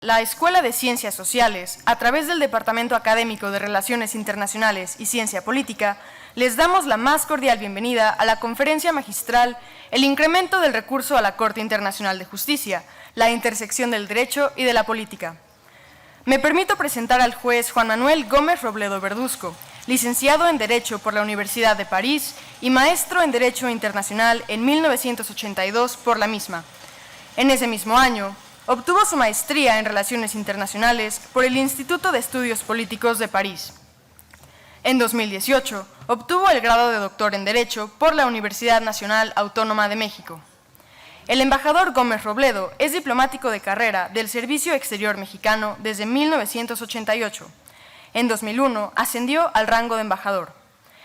La Escuela de Ciencias Sociales, a través del Departamento Académico de Relaciones Internacionales y Ciencia Política, les damos la más cordial bienvenida a la conferencia magistral El incremento del recurso a la Corte Internacional de Justicia, la intersección del derecho y de la política. Me permito presentar al juez Juan Manuel Gómez Robledo Verduzco, licenciado en Derecho por la Universidad de París y maestro en Derecho Internacional en 1982 por la misma. En ese mismo año, obtuvo su maestría en Relaciones Internacionales por el Instituto de Estudios Políticos de París. En 2018, obtuvo el grado de doctor en Derecho por la Universidad Nacional Autónoma de México. El embajador Gómez Robledo es diplomático de carrera del Servicio Exterior Mexicano desde 1988. En 2001 ascendió al rango de embajador.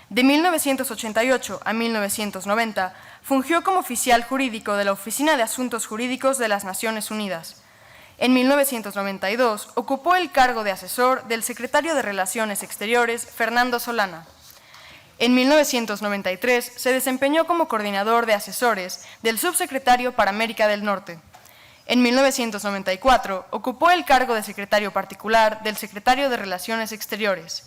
De 1988 a 1990 fungió como oficial jurídico de la Oficina de Asuntos Jurídicos de las Naciones Unidas. En 1992 ocupó el cargo de asesor del secretario de Relaciones Exteriores, Fernando Solana. En 1993 se desempeñó como coordinador de asesores del subsecretario para América del Norte. En 1994 ocupó el cargo de secretario particular del secretario de Relaciones Exteriores.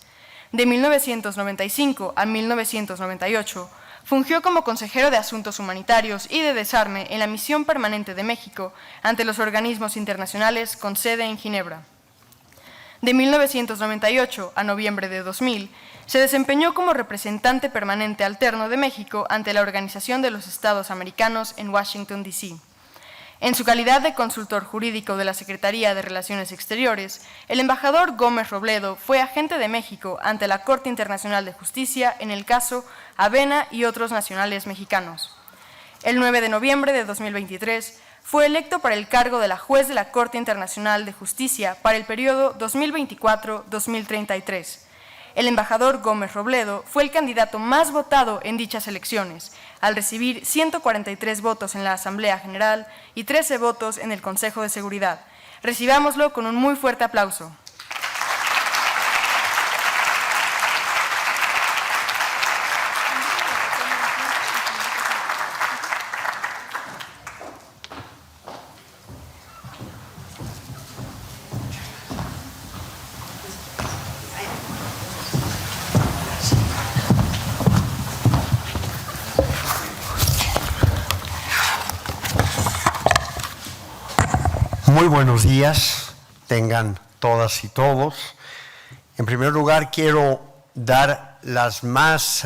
De 1995 a 1998 fungió como consejero de Asuntos Humanitarios y de Desarme en la Misión Permanente de México ante los organismos internacionales con sede en Ginebra. De 1998 a noviembre de 2000, se desempeñó como representante permanente alterno de México ante la Organización de los Estados Americanos en Washington, D.C. En su calidad de consultor jurídico de la Secretaría de Relaciones Exteriores, el embajador Gómez Robledo fue agente de México ante la Corte Internacional de Justicia en el caso Avena y otros nacionales mexicanos. El 9 de noviembre de 2023 fue electo para el cargo de la juez de la Corte Internacional de Justicia para el periodo 2024-2033. El embajador Gómez Robledo fue el candidato más votado en dichas elecciones, al recibir 143 votos en la Asamblea General y 13 votos en el Consejo de Seguridad. Recibámoslo con un muy fuerte aplauso. Muy buenos días, tengan todas y todos. En primer lugar, quiero dar el más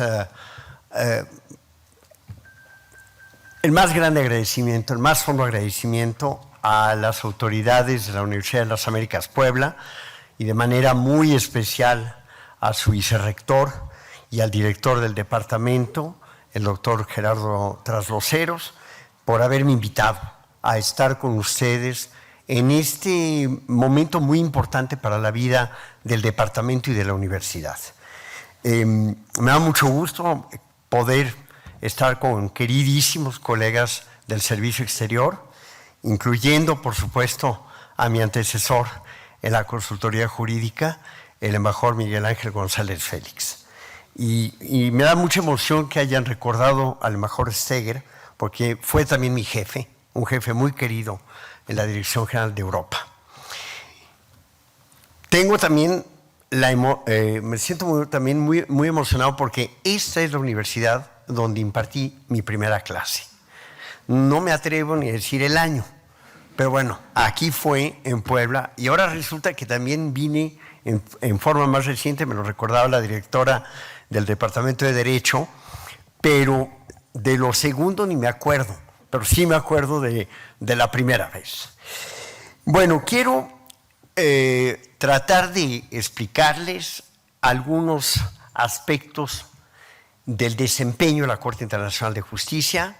grande agradecimiento, el más hondo agradecimiento a las autoridades de la Universidad de las Américas Puebla y de manera muy especial a su vicerrector y al director del departamento, el doctor Gerardo Trasloceros, por haberme invitado a estar con ustedes en este momento muy importante para la vida del departamento y de la universidad. Me da mucho gusto poder estar con queridísimos colegas del Servicio Exterior, incluyendo, por supuesto, a mi antecesor en la consultoría jurídica, el embajador Miguel Ángel González Félix. Y me da mucha emoción que hayan recordado al embajador Steger, porque fue también mi jefe, un jefe muy querido en la Dirección General de Europa. Tengo también me siento también muy emocionado porque esta es la universidad donde impartí mi primera clase. No me atrevo ni a decir el año, pero bueno, aquí fue en Puebla y ahora resulta que también vine en forma más reciente, me lo recordaba la directora del Departamento de Derecho, pero de lo segundo ni me acuerdo, pero sí me acuerdo de la primera vez. Bueno, quiero tratar de explicarles algunos aspectos del desempeño de la Corte Internacional de Justicia,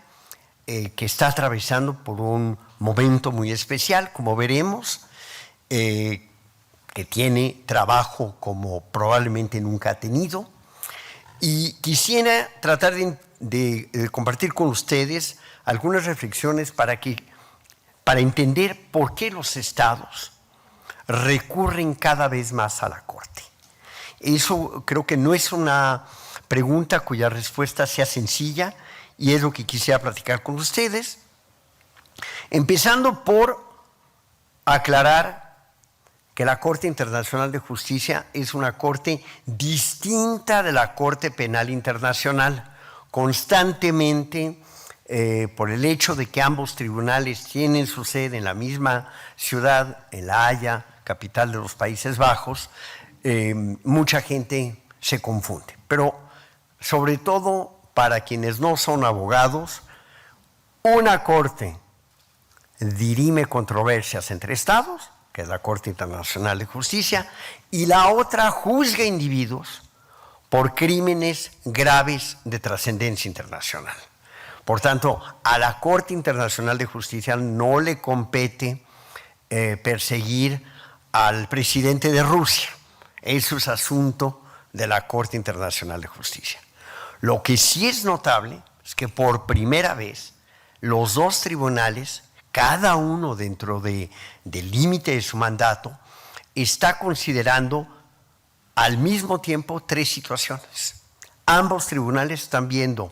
que está atravesando por un momento muy especial, como veremos, que tiene trabajo como probablemente nunca ha tenido, y quisiera tratar de compartir con ustedes algunas reflexiones para entender por qué los estados recurren cada vez más a la Corte. Eso creo que no es una pregunta cuya respuesta sea sencilla y es lo que quisiera platicar con ustedes, empezando por aclarar que la Corte Internacional de Justicia es una corte distinta de la Corte Penal Internacional. Constantemente, por el hecho de que ambos tribunales tienen su sede en la misma ciudad, en La Haya, capital de los Países Bajos, mucha gente se confunde. Pero sobre todo para quienes no son abogados, una corte dirime controversias entre estados, que es la Corte Internacional de Justicia, y la otra juzga individuos por crímenes graves de trascendencia internacional. Por tanto, a la Corte Internacional de Justicia no le compete perseguir al presidente de Rusia. Eso es asunto de la Corte Internacional de Justicia. Lo que sí es notable es que por primera vez los dos tribunales, cada uno dentro del límite de su mandato, está considerando al mismo tiempo tres situaciones. Ambos tribunales están viendo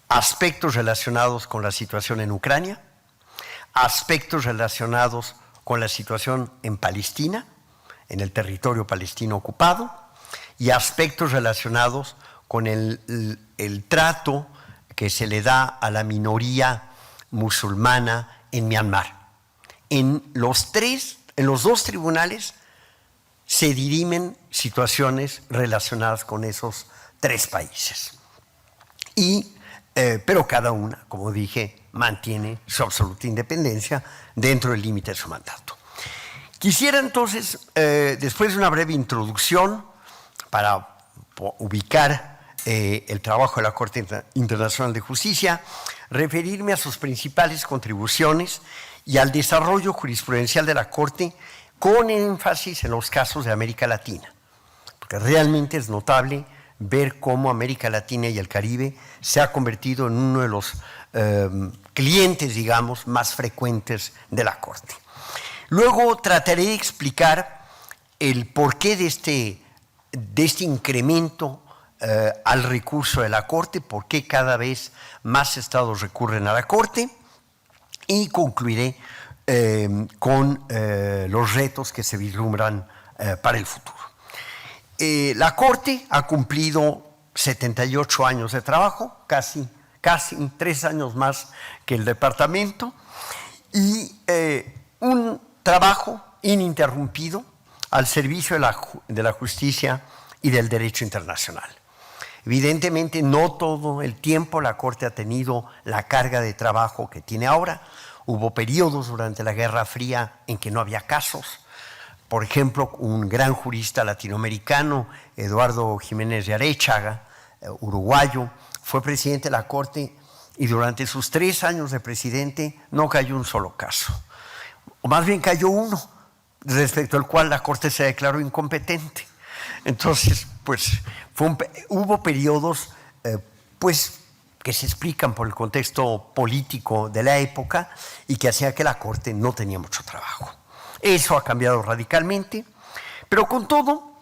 aspectos relacionados con la situación en Ucrania, aspectos relacionados con la situación en Palestina, en el territorio palestino ocupado, y aspectos relacionados con el trato que se le da a la minoría musulmana en Myanmar. En los dos tribunales se dirimen situaciones relacionadas con esos tres países. Pero cada una, como dije, mantiene su absoluta independencia dentro del límite de su mandato. Quisiera entonces, después de una breve introducción para ubicar el trabajo de la Corte Internacional de Justicia, referirme a sus principales contribuciones y al desarrollo jurisprudencial de la Corte, con énfasis en los casos de América Latina, porque realmente es notable ver cómo América Latina y el Caribe se ha convertido en uno de los clientes, digamos, más frecuentes de la Corte. Luego trataré de explicar el porqué de este incremento al recurso de la Corte, por qué cada vez más estados recurren a la Corte, y concluiré con los retos que se vislumbran para el futuro. La Corte ha cumplido 78 años de trabajo, casi 3 años más que el Departamento, y un trabajo ininterrumpido al servicio de la justicia y del derecho internacional. Evidentemente, no todo el tiempo la Corte ha tenido la carga de trabajo que tiene ahora. Hubo periodos durante la Guerra Fría en que no había casos. Por ejemplo, un gran jurista latinoamericano, Eduardo Jiménez de Arechaga, uruguayo, fue presidente de la Corte y durante sus 3 años de presidente no cayó un solo caso. O más bien cayó uno, respecto al cual la Corte se declaró incompetente. Entonces, pues, hubo periodos, que se explican por el contexto político de la época y que hacía que la Corte no tenía mucho trabajo. Eso ha cambiado radicalmente, pero con todo,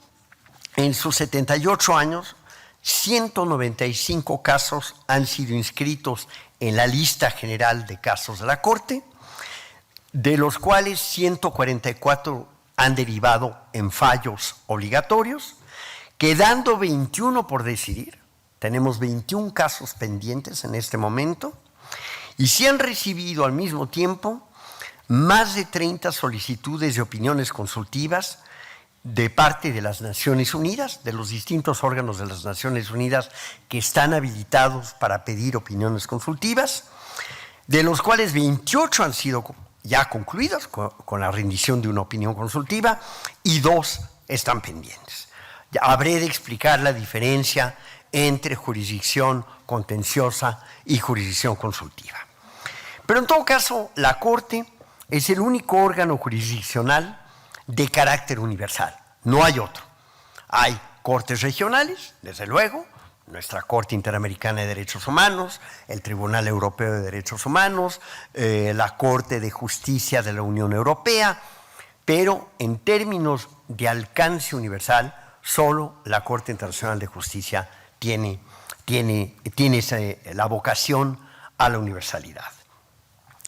en sus 78 años, 195 casos han sido inscritos en la lista general de casos de la Corte, de los cuales 144 han derivado en fallos obligatorios, quedando 21 por decidir. Tenemos 21 casos pendientes en este momento y se han recibido al mismo tiempo más de 30 solicitudes de opiniones consultivas de parte de las Naciones Unidas, de los distintos órganos de las Naciones Unidas que están habilitados para pedir opiniones consultivas, de los cuales 28 han sido ya concluidos con la rendición de una opinión consultiva y 2 están pendientes. Ya habré de explicar la diferencia entre jurisdicción contenciosa y jurisdicción consultiva. Pero en todo caso, la Corte es el único órgano jurisdiccional de carácter universal, no hay otro. Hay cortes regionales, desde luego, nuestra Corte Interamericana de Derechos Humanos, el Tribunal Europeo de Derechos Humanos, la Corte de Justicia de la Unión Europea, pero en términos de alcance universal, solo la Corte Internacional de Justicia tiene la vocación a la universalidad.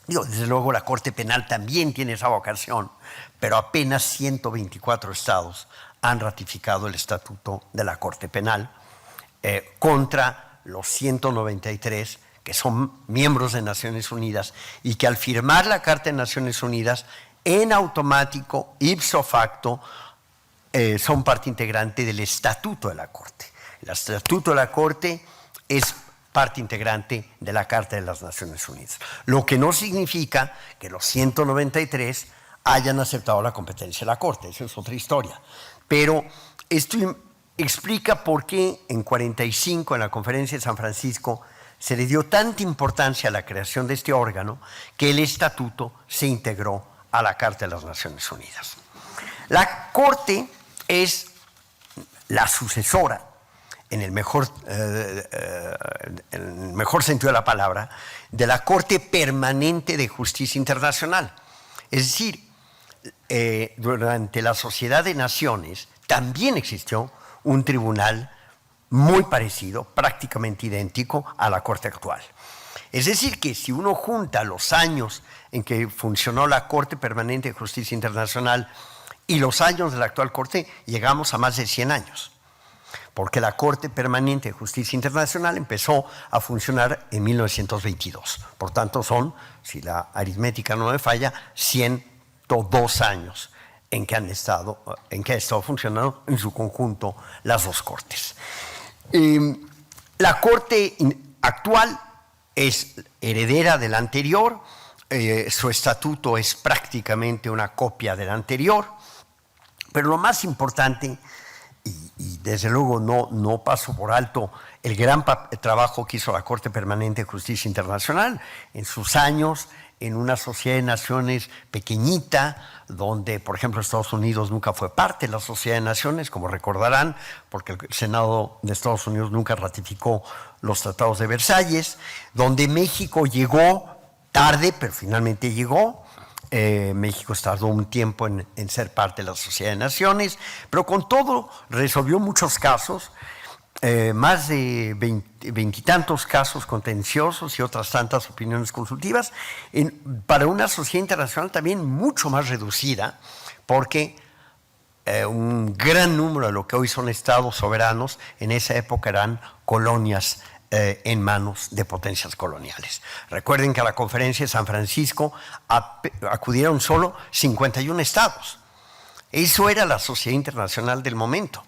Desde luego la Corte Penal también tiene esa vocación, pero apenas 124 estados han ratificado el estatuto de la Corte Penal contra los 193 que son miembros de Naciones Unidas y que al firmar la Carta de Naciones Unidas, en automático, ipso facto, son parte integrante del Estatuto de la Corte. El Estatuto de la Corte es parte integrante de la Carta de las Naciones Unidas, lo que no significa que los 193 hayan aceptado la competencia de la Corte, eso es otra historia. Pero esto explica por qué en 45, en la Conferencia de San Francisco, se le dio tanta importancia a la creación de este órgano que el Estatuto se integró a la Carta de las Naciones Unidas. La Corte es la sucesora, en el mejor sentido de la palabra, de la Corte Permanente de Justicia Internacional. Es decir, durante la Sociedad de Naciones también existió un tribunal muy parecido, prácticamente idéntico a la Corte actual. Es decir, que si uno junta los años en que funcionó la Corte Permanente de Justicia Internacional y los años de la actual Corte, llegamos a más de 100 años. Porque la Corte Permanente de Justicia Internacional empezó a funcionar en 1922. Por tanto, son, si la aritmética no me falla, 102 años en que ha estado funcionando en su conjunto las dos Cortes. La Corte actual es heredera de la anterior, su estatuto es prácticamente una copia del anterior, pero lo más importante, y desde luego no paso por alto el gran trabajo que hizo la Corte Permanente de Justicia Internacional en sus años, en una sociedad de naciones pequeñita, donde, por ejemplo, Estados Unidos nunca fue parte de la Sociedad de Naciones, como recordarán, porque el Senado de Estados Unidos nunca ratificó los tratados de Versalles, donde México llegó tarde, pero finalmente llegó. México tardó un tiempo en ser parte de la Sociedad de Naciones, pero con todo resolvió muchos casos, más de veintitantos casos contenciosos y otras tantas opiniones consultivas, para una sociedad internacional también mucho más reducida, porque un gran número de lo que hoy son estados soberanos en esa época eran colonias en manos de potencias coloniales. Recuerden que a la Conferencia de San Francisco acudieron solo 51 estados. Eso era la sociedad internacional del momento.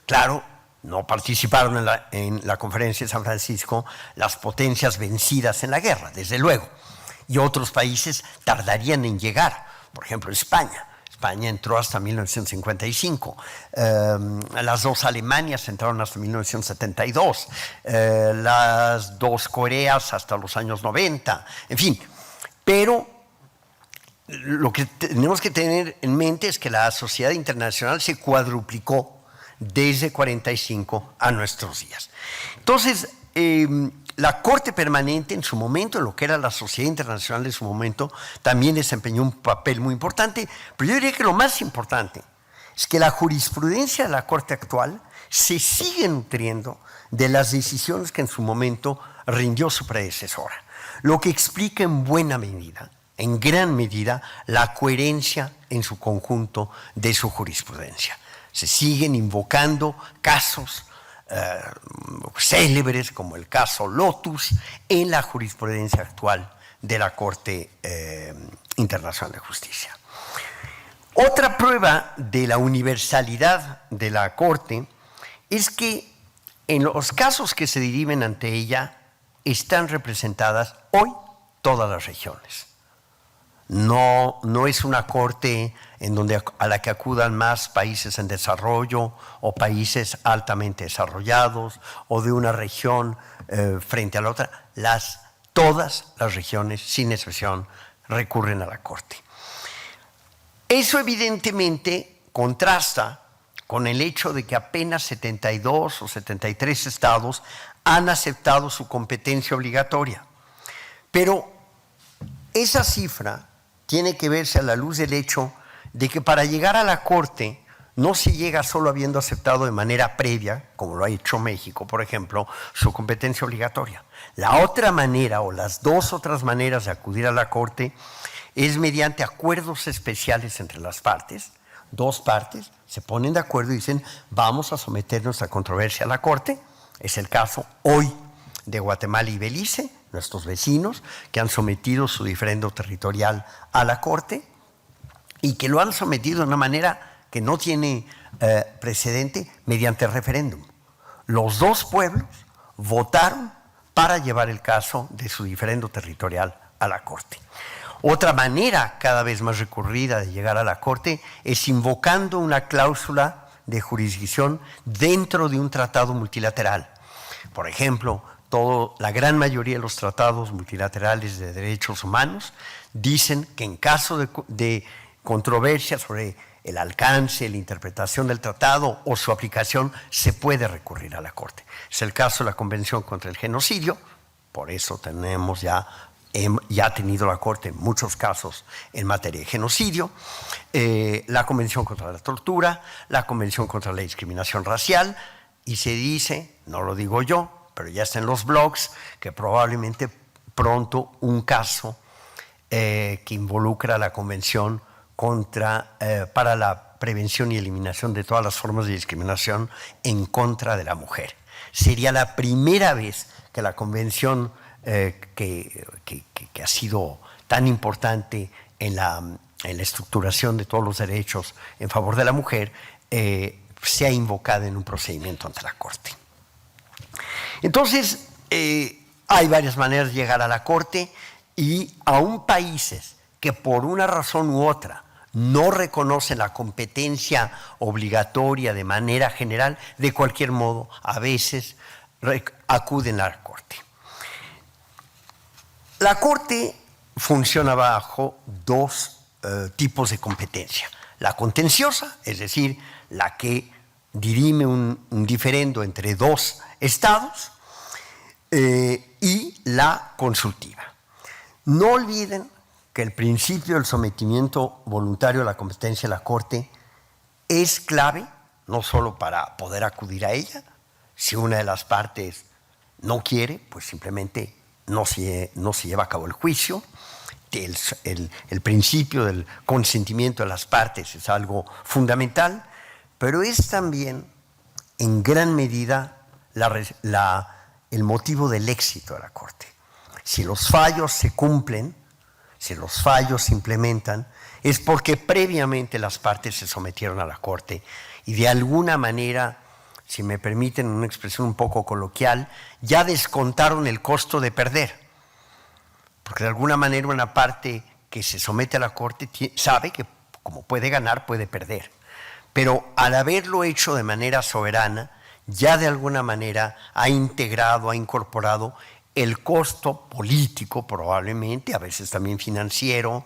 Claro, no participaron en la Conferencia de San Francisco las potencias vencidas en la guerra, desde luego. Y otros países tardarían en llegar, por ejemplo España. España entró hasta 1955, las dos Alemanias entraron hasta 1972, las dos Coreas hasta los años 90, en fin. Pero lo que tenemos que tener en mente es que la sociedad internacional se cuadruplicó desde 45 a nuestros días. Entonces, la Corte Permanente en su momento, en lo que era la sociedad internacional de su momento, también desempeñó un papel muy importante, pero yo diría que lo más importante es que la jurisprudencia de la Corte actual se sigue nutriendo de las decisiones que en su momento rindió su predecesora, lo que explica en buena medida, en gran medida, la coherencia en su conjunto de su jurisprudencia. Se siguen invocando casos célebres como el caso Lotus en la jurisprudencia actual de la Corte Internacional de Justicia. Otra prueba de la universalidad de la Corte es que en los casos que se dirimen ante ella están representadas hoy todas las regiones. No es una corte a la que acudan más países en desarrollo o países altamente desarrollados o de una región frente a la otra. Todas las regiones, sin excepción, recurren a la corte. Eso evidentemente contrasta con el hecho de que apenas 72 o 73 estados han aceptado su competencia obligatoria. Pero esa cifra tiene que verse a la luz del hecho de que para llegar a la Corte no se llega solo habiendo aceptado de manera previa, como lo ha hecho México, por ejemplo, su competencia obligatoria. La otra manera, o las dos otras maneras de acudir a la Corte, es mediante acuerdos especiales entre las partes. Dos partes se ponen de acuerdo y dicen, vamos a someter nuestra controversia a la Corte. Es el caso hoy de Guatemala y Belice, nuestros vecinos, que han sometido su diferendo territorial a la Corte y que lo han sometido de una manera que no tiene precedente, mediante referéndum. Los dos pueblos votaron para llevar el caso de su diferendo territorial a la Corte. Otra manera cada vez más recurrida de llegar a la Corte es invocando una cláusula de jurisdicción dentro de un tratado multilateral. Por ejemplo, la gran mayoría de los tratados multilaterales de derechos humanos dicen que en caso de controversia sobre el alcance, la interpretación del tratado o su aplicación, se puede recurrir a la Corte. Es el caso de la Convención contra el Genocidio, por eso tenemos ya ha tenido la Corte en muchos casos en materia de genocidio, la Convención contra la Tortura, la Convención contra la Discriminación Racial, y se dice, no lo digo yo, pero ya está en los blogs, que probablemente pronto un caso que involucra la Convención para la prevención y eliminación de todas las formas de discriminación en contra de la mujer. Sería la primera vez que la Convención que ha sido tan importante en la estructuración de todos los derechos en favor de la mujer, sea invocada en un procedimiento ante la Corte. Entonces, hay varias maneras de llegar a la Corte, y aún países que por una razón u otra no reconocen la competencia obligatoria de manera general, de cualquier modo, a veces acuden a la Corte. La Corte funciona bajo dos tipos de competencia. La contenciosa, es decir, la que dirime un diferendo entre dos estados, y la consultiva. No olviden que el principio del sometimiento voluntario a la competencia de la Corte es clave, no solo para poder acudir a ella. Si una de las partes no quiere, pues simplemente no se lleva a cabo el juicio. El principio del consentimiento de las partes es algo fundamental, pero es también en gran medida el motivo del éxito de la Corte. Si los fallos se cumplen, si los fallos se implementan, es porque previamente las partes se sometieron a la Corte y de alguna manera, si me permiten una expresión un poco coloquial, ya descontaron el costo de perder. Porque de alguna manera una parte que se somete a la Corte sabe que como puede ganar, puede perder. Pero al haberlo hecho de manera soberana, ya de alguna manera ha integrado, ha incorporado el costo político probablemente, a veces también financiero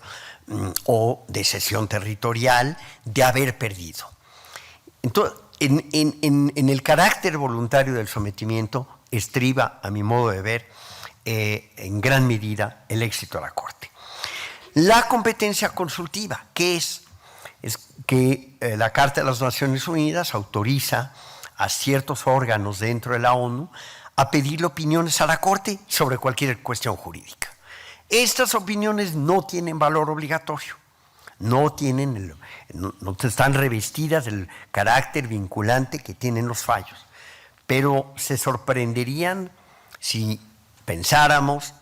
o de cesión territorial, de haber perdido. Entonces, en el carácter voluntario del sometimiento estriba, a mi modo de ver, en gran medida el éxito de la Corte. La competencia consultiva, ¿qué es? Es que la Carta de las Naciones Unidas autoriza a ciertos órganos dentro de la ONU a pedirle opiniones a la Corte sobre cualquier cuestión jurídica. Estas opiniones no tienen valor obligatorio, no están revestidas del carácter vinculante que tienen los fallos, pero se sorprenderían si pensáramos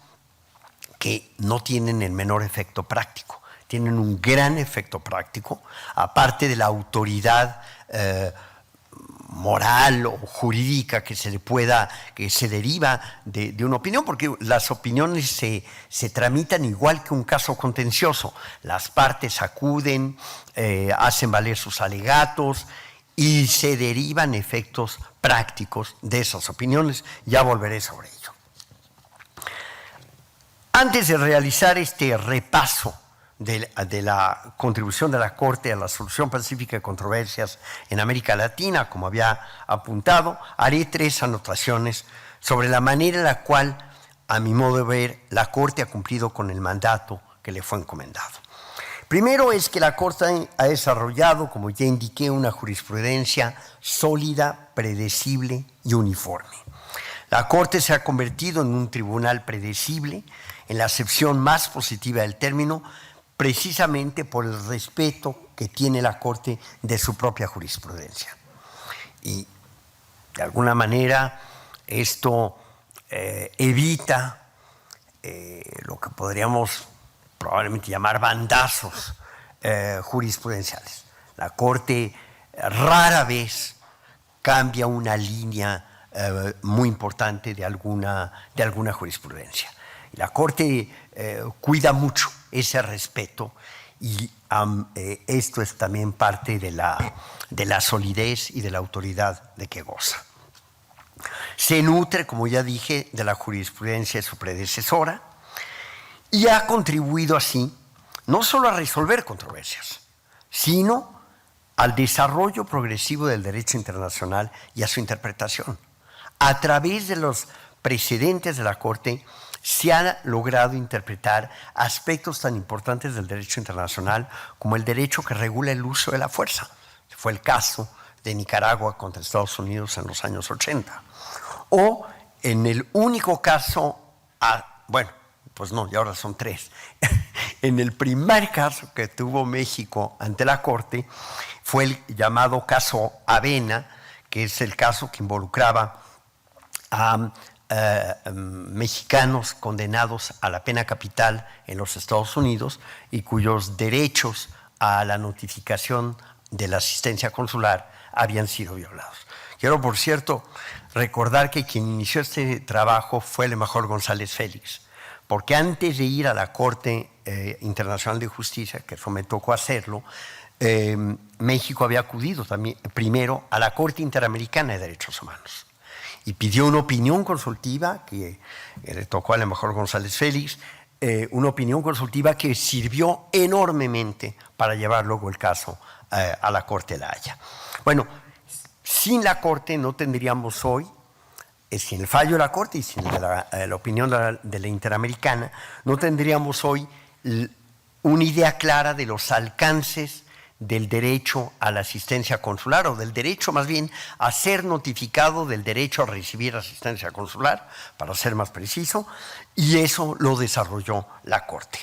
que no tienen el menor efecto práctico. Tienen un gran efecto práctico, aparte de la autoridad moral o jurídica que se deriva de una opinión, porque las opiniones se tramitan igual que un caso contencioso. Las partes acuden, hacen valer sus alegatos y se derivan efectos prácticos de esas opiniones. Ya volveré sobre ello. Antes de realizar este repaso de la contribución de la Corte a la solución pacífica de controversias en América Latina, como había apuntado, haré 3 anotaciones sobre la manera en la cual, a mi modo de ver, la Corte ha cumplido con el mandato que le fue encomendado. Primero es que la Corte ha desarrollado, como ya indiqué, una jurisprudencia sólida, predecible y uniforme. La Corte se ha convertido en un tribunal predecible, en la acepción más positiva del término, precisamente por el respeto que tiene la Corte de su propia jurisprudencia. Y de alguna manera esto evita lo que podríamos probablemente llamar bandazos jurisprudenciales. La Corte rara vez cambia una línea muy importante de alguna jurisprudencia. La Corte cuida mucho ese respeto y esto es también parte de la solidez y de la autoridad de que goza. Se nutre, como ya dije, de la jurisprudencia de su predecesora y ha contribuido así no solo a resolver controversias, sino al desarrollo progresivo del derecho internacional y a su interpretación. A través de los precedentes de la Corte se han logrado interpretar aspectos tan importantes del derecho internacional como el derecho que regula el uso de la fuerza. Fue el caso de Nicaragua contra Estados Unidos en los años 80. O en el único caso, bueno, pues no, y ahora son 3. En el primer caso que tuvo México ante la Corte fue el llamado caso Avena, que es el caso que involucraba a mexicanos condenados a la pena capital en los Estados Unidos y cuyos derechos a la notificación de la asistencia consular habían sido violados. Quiero, por cierto, recordar que quien inició este trabajo fue el embajador González Félix, porque antes de ir a la Corte Internacional de Justicia, que eso me tocó hacerlo, México había acudido también primero a la Corte Interamericana de Derechos Humanos y pidió una opinión consultiva que le tocó al embajador González Félix, una opinión consultiva que sirvió enormemente para llevar luego el caso a la Corte de la Haya. Bueno, sin la Corte no tendríamos hoy, sin el fallo de la Corte y sin la opinión de la Interamericana, no tendríamos hoy una idea clara de los alcances del derecho a la asistencia consular, o del derecho más bien a ser notificado del derecho a recibir asistencia consular, para ser más preciso, y eso lo desarrolló la Corte.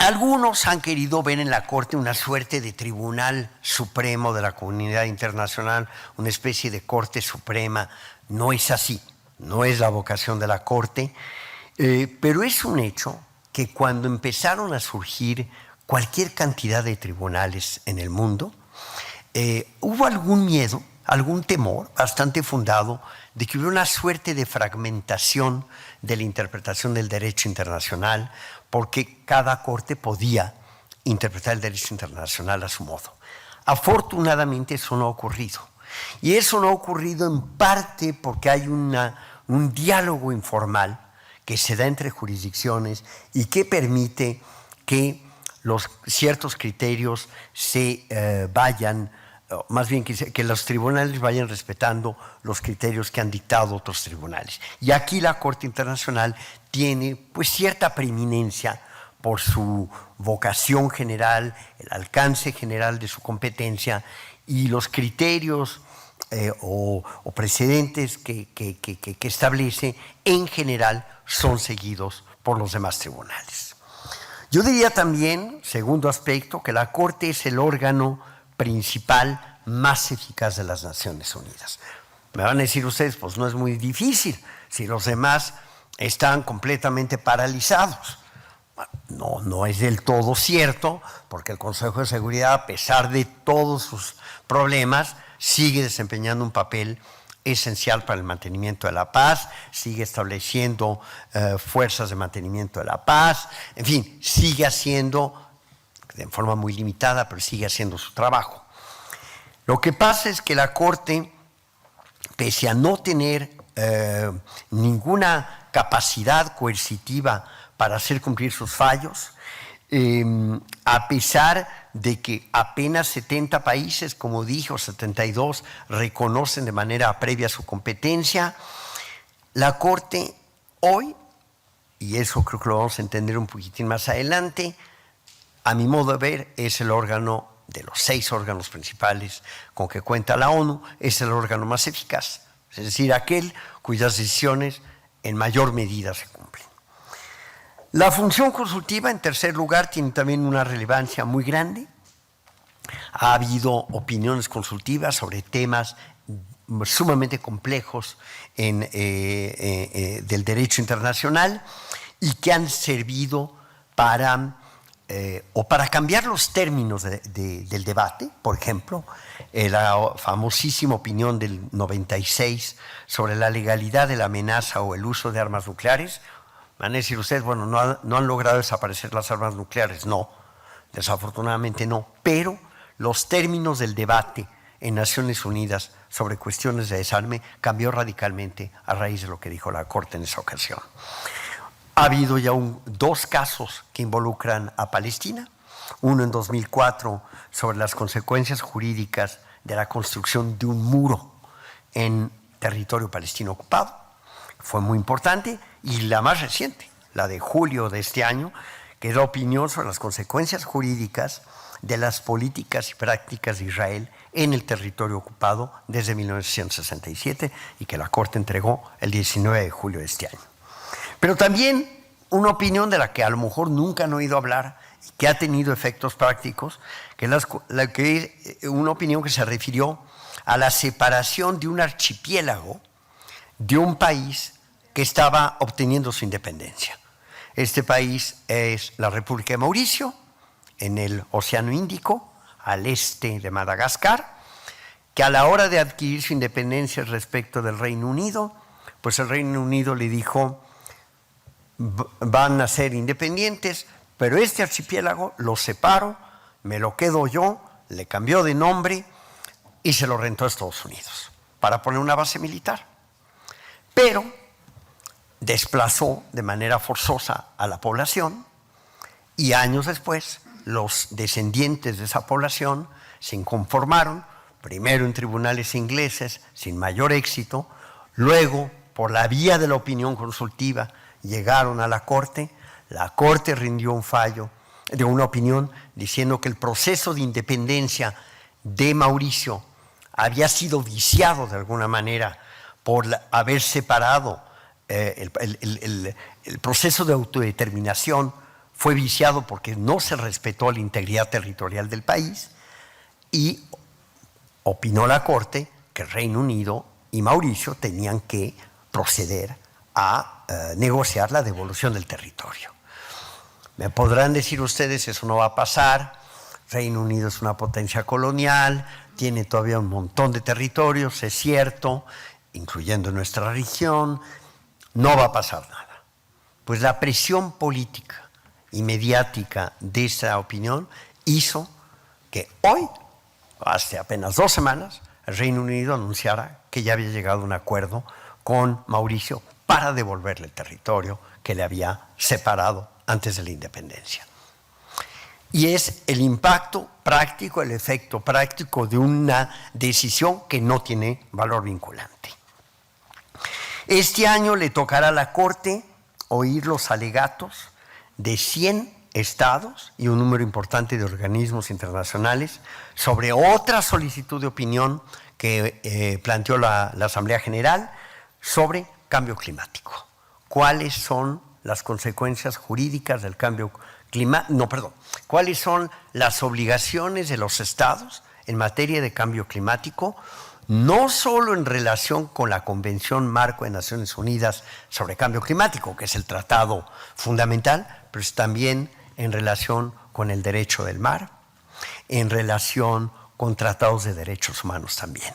Algunos han querido ver en la Corte una suerte de tribunal supremo de la comunidad internacional, una especie de Corte Suprema. No es así, no es la vocación de la Corte, pero es un hecho que cuando empezaron a surgir cualquier cantidad de tribunales en el mundo, hubo algún miedo, algún temor bastante fundado de que hubiera una suerte de fragmentación de la interpretación del derecho internacional, porque cada corte podía interpretar el derecho internacional a su modo. Afortunadamente eso no ha ocurrido. Y eso no ha ocurrido en parte porque hay un diálogo informal que se da entre jurisdicciones y que permite que ciertos criterios se vayan, más bien que los tribunales vayan respetando los criterios que han dictado otros tribunales. Y aquí la Corte Internacional tiene pues cierta preeminencia por su vocación general, el alcance general de su competencia y los criterios o precedentes que establece en general son seguidos por los demás tribunales. Yo diría también, segundo aspecto, que la Corte es el órgano principal más eficaz de las Naciones Unidas. Me van a decir ustedes, pues no es muy difícil si los demás están completamente paralizados. Bueno, no es del todo cierto, porque el Consejo de Seguridad, a pesar de todos sus problemas, sigue desempeñando un papel esencial para el mantenimiento de la paz, sigue estableciendo fuerzas de mantenimiento de la paz, en fin, sigue haciendo, de forma muy limitada, pero sigue haciendo su trabajo. Lo que pasa es que la Corte, pese a no tener ninguna capacidad coercitiva para hacer cumplir sus fallos, a pesar de que apenas 70 países, como dije, o 72, reconocen de manera previa su competencia, la Corte hoy y eso creo que lo vamos a entender un poquitín más adelante, a mi modo de ver, es el órgano de los 6 órganos principales con que cuenta la ONU, es el órgano más eficaz, es decir, aquel cuyas decisiones en mayor medida se cumplen. La función consultiva, en tercer lugar, tiene también una relevancia muy grande. Ha habido opiniones consultivas sobre temas sumamente complejos del derecho internacional y que han servido para cambiar los términos del debate. Por ejemplo, la famosísima opinión del 96 sobre la legalidad de la amenaza o el uso de armas nucleares. Van a decir ustedes, bueno, no han logrado desaparecer las armas nucleares. No, desafortunadamente no, pero los términos del debate en Naciones Unidas sobre cuestiones de desarme cambió radicalmente a raíz de lo que dijo la Corte en esa ocasión. Ha habido ya 2 casos que involucran a Palestina, uno en 2004 sobre las consecuencias jurídicas de la construcción de un muro en territorio palestino ocupado, fue muy importante, y la más reciente, la de julio de este año, que da opinión sobre las consecuencias jurídicas de las políticas y prácticas de Israel en el territorio ocupado desde 1967 y que la Corte entregó el 19 de julio de este año. Pero también una opinión de la que a lo mejor nunca han oído hablar y que ha tenido efectos prácticos, que es una opinión que se refirió a la separación de un archipiélago de un país que estaba obteniendo su independencia. Este país es la República de Mauricio, en el Océano Índico, al este de Madagascar, que a la hora de adquirir su independencia respecto del Reino Unido, pues el Reino Unido le dijo, van a ser independientes, pero este archipiélago lo separo, me lo quedo yo, le cambió de nombre y se lo rentó a Estados Unidos para poner una base militar. Pero desplazó de manera forzosa a la población y años después los descendientes de esa población se inconformaron, primero en tribunales ingleses sin mayor éxito, luego por la vía de la opinión consultiva llegaron a la Corte rindió un fallo de una opinión diciendo que el proceso de independencia de Mauricio había sido viciado de alguna manera por haber separado el proceso de autodeterminación fue viciado porque no se respetó la integridad territorial del país y opinó la Corte que el Reino Unido y Mauricio tenían que proceder a negociar la devolución del territorio. Me podrán decir ustedes, eso no va a pasar, Reino Unido es una potencia colonial, tiene todavía un montón de territorios, es cierto, incluyendo nuestra región, no va a pasar nada. Pues la presión política y mediática de esa opinión hizo que hoy, hace apenas 2 semanas, el Reino Unido anunciara que ya había llegado a un acuerdo con Mauricio para devolverle el territorio que le había separado antes de la independencia. Y es el impacto práctico, el efecto práctico de una decisión que no tiene valor vinculante. Este año le tocará a la Corte oír los alegatos de 100 estados y un número importante de organismos internacionales sobre otra solicitud de opinión que planteó la Asamblea General sobre cambio climático. ¿Cuáles son las consecuencias jurídicas del cambio climático? ¿Cuáles son las obligaciones de los estados en materia de cambio climático? No solo en relación con la Convención Marco de Naciones Unidas sobre Cambio Climático, que es el tratado fundamental, pero también en relación con el derecho del mar, en relación con tratados de derechos humanos también.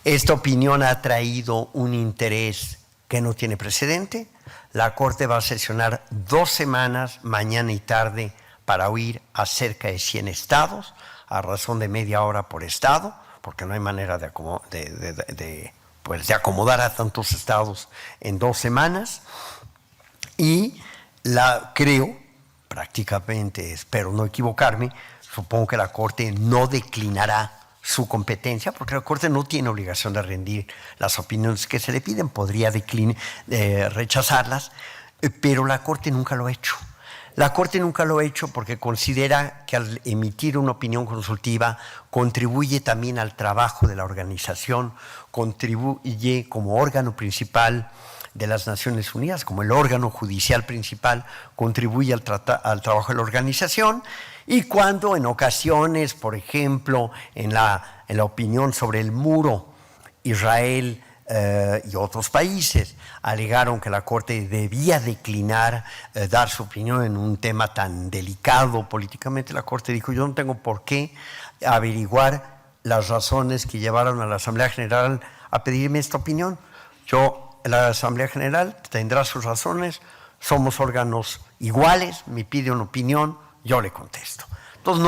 Esta opinión ha traído un interés que no tiene precedente. La Corte va a sesionar 2 semanas, mañana y tarde, para oír a cerca de 100 estados, a razón de media hora por estado, porque no hay manera de acomodar a tantos estados en 2 semanas. Y creo, prácticamente, espero no equivocarme, supongo que la Corte no declinará su competencia, porque la Corte no tiene obligación de rendir las opiniones que se le piden, podría rechazarlas. pero la Corte nunca lo ha hecho. La Corte nunca lo ha hecho porque considera que al emitir una opinión consultiva contribuye también al trabajo de la organización, contribuye como órgano principal de las Naciones Unidas, como el órgano judicial principal, contribuye al trabajo de la organización, y cuando en ocasiones, por ejemplo, en la opinión sobre el muro, Israel y otros países alegaron que la Corte debía declinar dar su opinión en un tema tan delicado políticamente, la Corte dijo: yo no tengo por qué averiguar las razones que llevaron a la Asamblea General a pedirme esta opinión. La Asamblea General tendrá sus razones, somos órganos iguales, me pide una opinión, yo le contesto. Entonces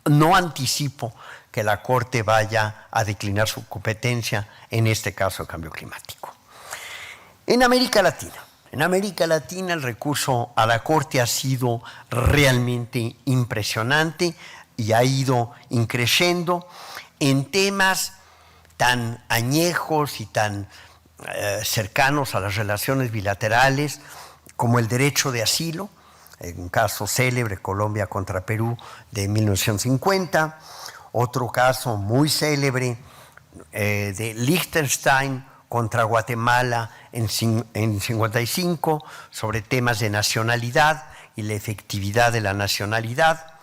no anticipo que la Corte vaya a declinar su competencia, en este caso, cambio climático. En América Latina el recurso a la Corte ha sido realmente impresionante y ha ido increciendo en temas tan añejos y tan cercanos a las relaciones bilaterales como el derecho de asilo, en un caso célebre, Colombia contra Perú, de 1950, otro caso muy célebre de Liechtenstein contra Guatemala en 55, sobre temas de nacionalidad y la efectividad de la nacionalidad.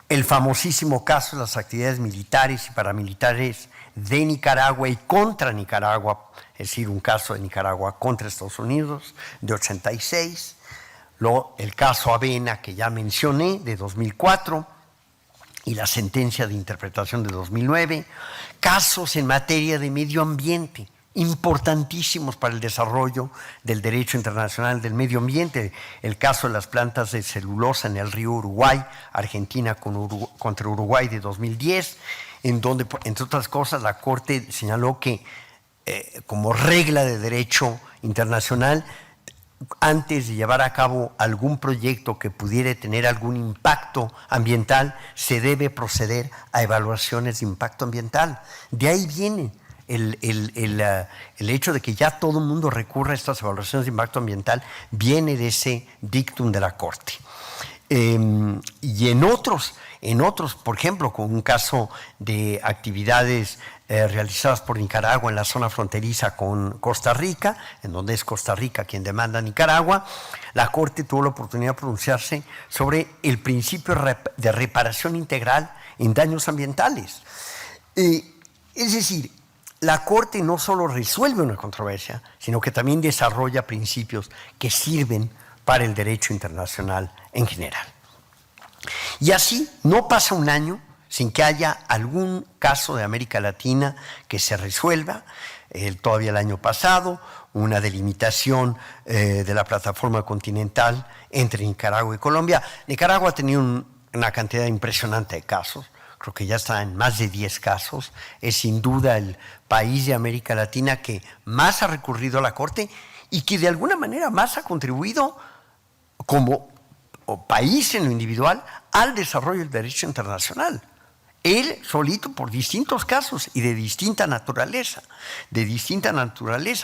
El famosísimo caso de las actividades militares y paramilitares de Nicaragua y contra Nicaragua, es decir, un caso de Nicaragua contra Estados Unidos, de 86. El caso Avena, que ya mencioné, de 2004, y la sentencia de interpretación de 2009. Casos en materia de medio ambiente, importantísimos para el desarrollo del derecho internacional del medio ambiente. El caso de las plantas de celulosa en el río Uruguay, Argentina contra Uruguay, de 2010, en donde, entre otras cosas, la Corte señaló que como regla de derecho internacional, antes de llevar a cabo algún proyecto que pudiera tener algún impacto ambiental, se debe proceder a evaluaciones de impacto ambiental. De ahí viene el hecho de que ya todo el mundo recurra a estas evaluaciones de impacto ambiental, viene de ese dictum de la Corte. Y en otros, por ejemplo, con un caso de actividades realizadas por Nicaragua en la zona fronteriza con Costa Rica, en donde es Costa Rica quien demanda a Nicaragua, la Corte tuvo la oportunidad de pronunciarse sobre el principio de reparación integral en daños ambientales. Es decir, la Corte no solo resuelve una controversia, sino que también desarrolla principios que sirven para el derecho internacional en general. Y así no pasa un año sin que haya algún caso de América Latina que se resuelva. Todavía el año pasado, una delimitación de la plataforma continental entre Nicaragua y Colombia. Nicaragua ha tenido una cantidad impresionante de casos, creo que ya está en más de 10 casos. Es sin duda el país de América Latina que más ha recurrido a la Corte y que de alguna manera más ha contribuido como país en lo individual al desarrollo del derecho internacional. Él solito, por distintos casos y de distinta naturaleza,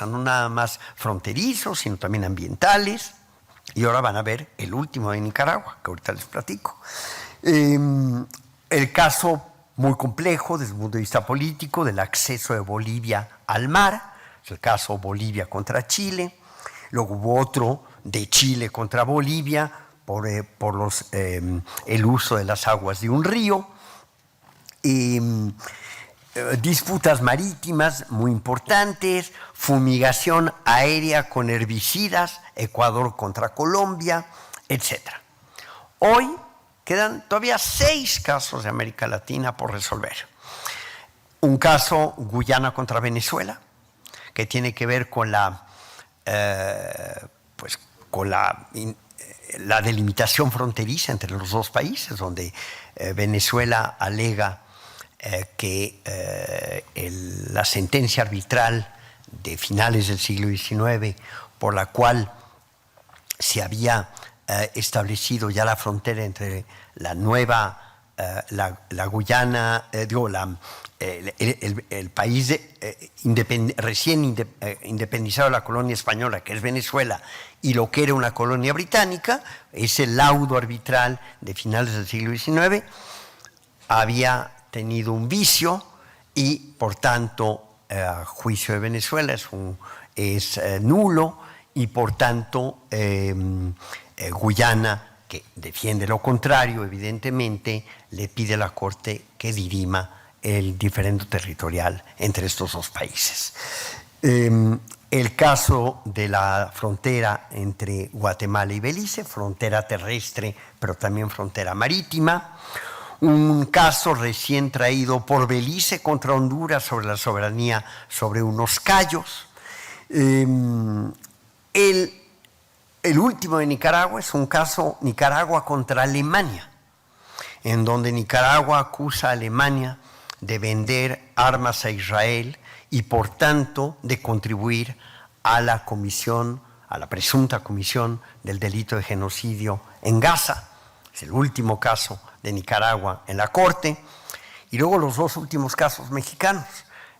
no nada más fronterizos, sino también ambientales. Y ahora van a ver el último de Nicaragua, que ahorita les platico. El caso muy complejo desde el punto de vista político del acceso de Bolivia al mar, es el caso Bolivia contra Chile. Luego hubo otro de Chile contra Bolivia por el uso de las aguas de un río. Disputas marítimas muy importantes, fumigación aérea con herbicidas, Ecuador contra Colombia, etc. Hoy quedan todavía 6 casos de América Latina por resolver. Un caso, Guyana contra Venezuela, que tiene que ver con la delimitación fronteriza entre los dos países, donde Venezuela alega que la sentencia arbitral de finales del siglo XIX, por la cual se había establecido ya la frontera entre la nueva la Guyana, el país recién independizado de la colonia española, que es Venezuela, y lo que era una colonia británica, ese laudo arbitral de finales del siglo XIX, había tenido un vicio y, por tanto, juicio de Venezuela es nulo y, por tanto, Guyana, que defiende lo contrario, evidentemente, le pide a la Corte que dirima el diferendo territorial entre estos dos países. El caso de la frontera entre Guatemala y Belice, frontera terrestre, pero también frontera marítima. Un caso recién traído por Belice contra Honduras sobre la soberanía sobre unos cayos. El último de Nicaragua es un caso Nicaragua contra Alemania, en donde Nicaragua acusa a Alemania de vender armas a Israel y, por tanto, de contribuir a la comisión, a la presunta comisión del delito de genocidio en Gaza. Es el último caso de Nicaragua en la Corte. Y luego los dos últimos casos mexicanos.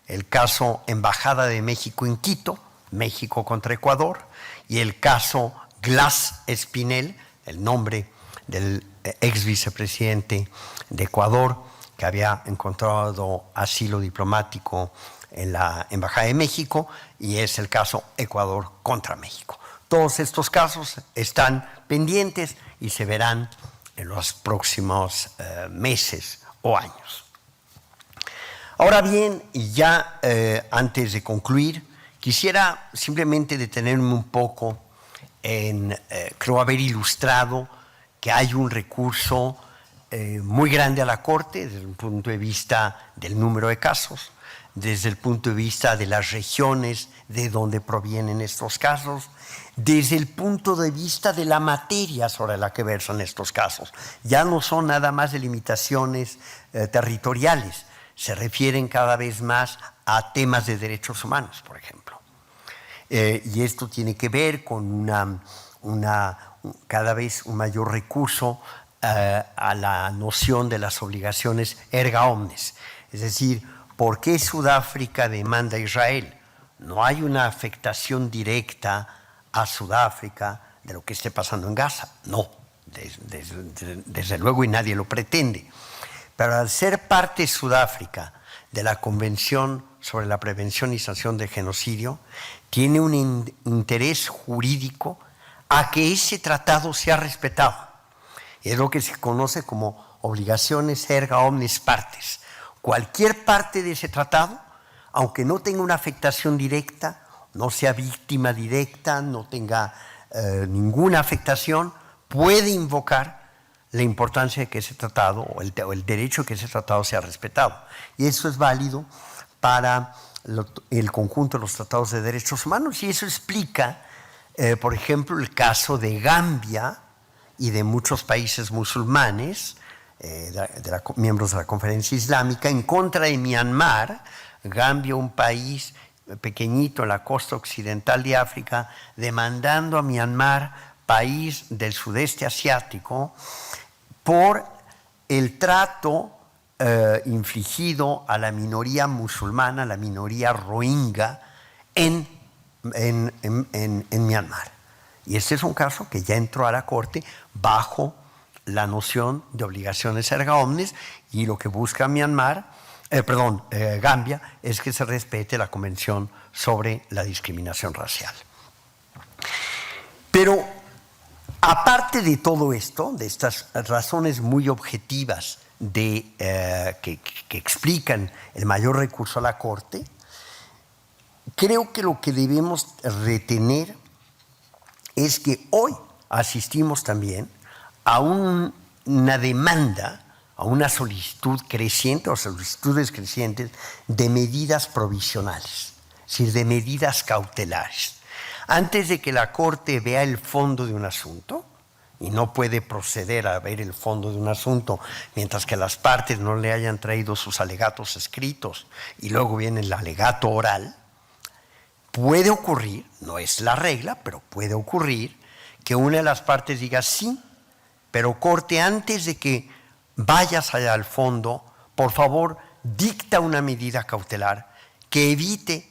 El caso Embajada de México en Quito, México contra Ecuador, y el caso Glass Espinel, el nombre del ex vicepresidente de Ecuador, que había encontrado asilo diplomático en la Embajada de México, y es el caso Ecuador contra México. Todos estos casos están pendientes y se verán en los próximos meses o años. Ahora bien, y ya antes de concluir, quisiera simplemente detenerme un poco en, creo haber ilustrado que hay un recurso muy grande a la Corte desde el punto de vista del número de casos, desde el punto de vista de las regiones de donde provienen estos casos, desde el punto de vista de la materia sobre la que versan estos casos. Ya no son nada más delimitaciones territoriales, se refieren cada vez más a temas de derechos humanos, por ejemplo. Y esto tiene que ver con cada vez un mayor recurso a la noción de las obligaciones erga omnes. Es decir, ¿por qué Sudáfrica demanda a Israel? No hay una afectación directa a Sudáfrica de lo que esté pasando en Gaza. No, desde luego, y nadie lo pretende. Pero al ser parte Sudáfrica de la Convención sobre la Prevención y Sanción del Genocidio, tiene un interés jurídico a que ese tratado sea respetado. Es lo que se conoce como obligaciones erga omnes partes. Cualquier parte de ese tratado, aunque no tenga una afectación directa, no sea víctima directa, no tenga ninguna afectación, puede invocar la importancia de que ese tratado o el derecho de que ese tratado sea respetado. Y eso es válido para el conjunto de los tratados de derechos humanos, y eso explica, por ejemplo, el caso de Gambia y de muchos países musulmanes, miembros de la Conferencia Islámica, en contra de Myanmar. Gambia, un país pequeñito en la costa occidental de África, demandando a Myanmar, país del sudeste asiático, por el trato infligido a la minoría musulmana, la minoría rohingya en Myanmar. Y este es un caso que ya entró a la Corte bajo la noción de obligaciones erga omnes, y lo que busca Gambia es que se respete la Convención sobre la Discriminación Racial. Pero aparte de todo esto, de estas razones muy objetivas que explican el mayor recurso a la Corte, creo que lo que debemos retener es que hoy asistimos también a una demanda, a una solicitud creciente o solicitudes crecientes de medidas provisionales, es decir, de medidas cautelares. Antes de que la Corte vea el fondo de un asunto, y no puede proceder a ver el fondo de un asunto mientras que las partes no le hayan traído sus alegatos escritos y luego viene el alegato oral, puede ocurrir, no es la regla, pero puede ocurrir que una de las partes diga sí, pero Corte, antes de que vayas allá al fondo, por favor, dicta una medida cautelar que evite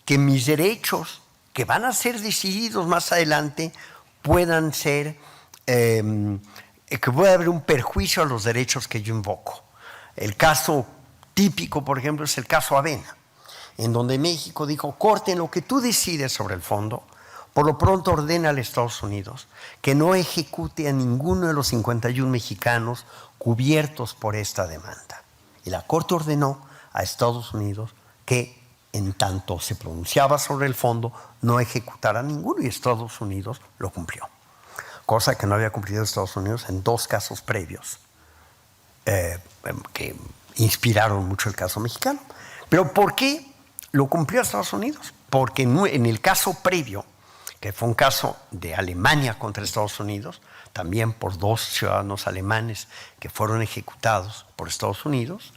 que mis derechos, que van a ser decididos más adelante, puedan ser, que pueda haber un perjuicio a los derechos que yo invoco. El caso típico, por ejemplo, es el caso Avena, en donde México dijo: Corte, en lo que tú decides sobre el fondo, por lo pronto ordena a Estados Unidos que no ejecute a ninguno de los 51 mexicanos cubiertos por esta demanda. Y la Corte ordenó a Estados Unidos que, en tanto se pronunciaba sobre el fondo, no ejecutara a ninguno, y Estados Unidos lo cumplió. Cosa que no había cumplido Estados Unidos en 2 casos previos, que inspiraron mucho el caso mexicano. Pero ¿por qué lo cumplió Estados Unidos? Porque en el caso previo, que fue un caso de Alemania contra Estados Unidos, también por 2 ciudadanos alemanes que fueron ejecutados por Estados Unidos,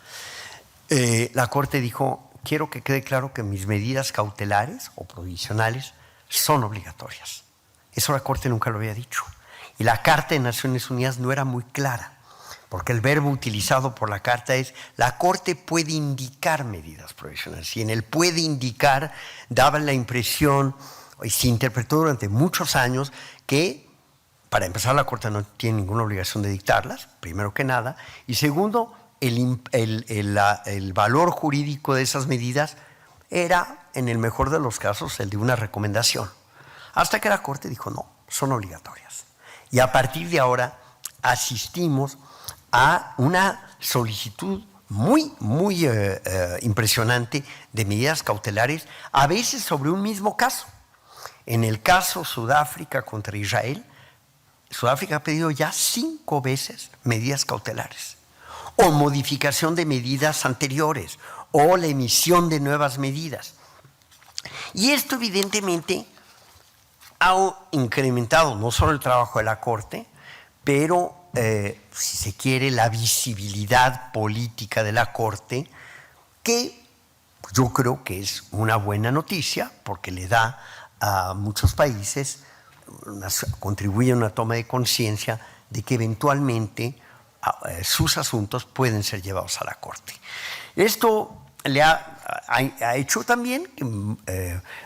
la Corte dijo: quiero que quede claro que mis medidas cautelares o provisionales son obligatorias. Eso la Corte nunca lo había dicho. Y la Carta de Naciones Unidas no era muy clara, porque el verbo utilizado por la Carta es: la Corte puede indicar medidas provisionales. Y en el puede indicar daba la impresión, y se interpretó durante muchos años, que para empezar la Corte no tiene ninguna obligación de dictarlas, primero que nada, y segundo, el valor jurídico de esas medidas era, en el mejor de los casos, el de una recomendación. Hasta que la Corte dijo: no, son obligatorias. Y a partir de ahora asistimos a una solicitud muy impresionante de medidas cautelares, a veces sobre un mismo caso. En el caso Sudáfrica contra Israel, Sudáfrica ha pedido ya 5 veces medidas cautelares, o modificación de medidas anteriores, o la emisión de nuevas medidas. Y esto evidentemente ha incrementado no solo el trabajo de la Corte, pero, si se quiere, la visibilidad política de la Corte, que yo creo que es una buena noticia, porque le da a muchos países, contribuye a una toma de conciencia de que eventualmente sus asuntos pueden ser llevados a la Corte. Esto le ha hecho también,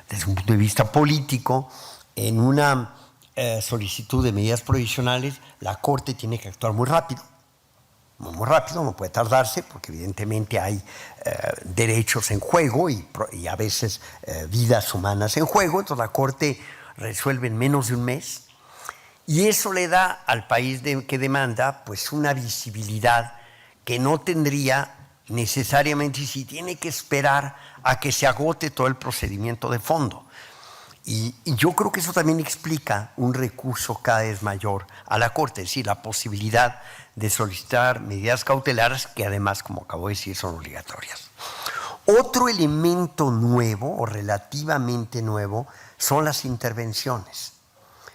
desde un punto de vista político, en una solicitud de medidas provisionales, la Corte tiene que actuar muy rápido, no puede tardarse, porque evidentemente hay derechos en juego y a veces vidas humanas en juego. Entonces la Corte resuelve en menos de un mes, y eso le da al país que demanda pues una visibilidad que no tendría necesariamente si tiene que esperar a que se agote todo el procedimiento de fondo. Y yo creo que eso también explica un recurso cada vez mayor a la Corte, es decir, la posibilidad de solicitar medidas cautelares que además, como acabo de decir, son obligatorias. Otro elemento nuevo o relativamente nuevo son las intervenciones.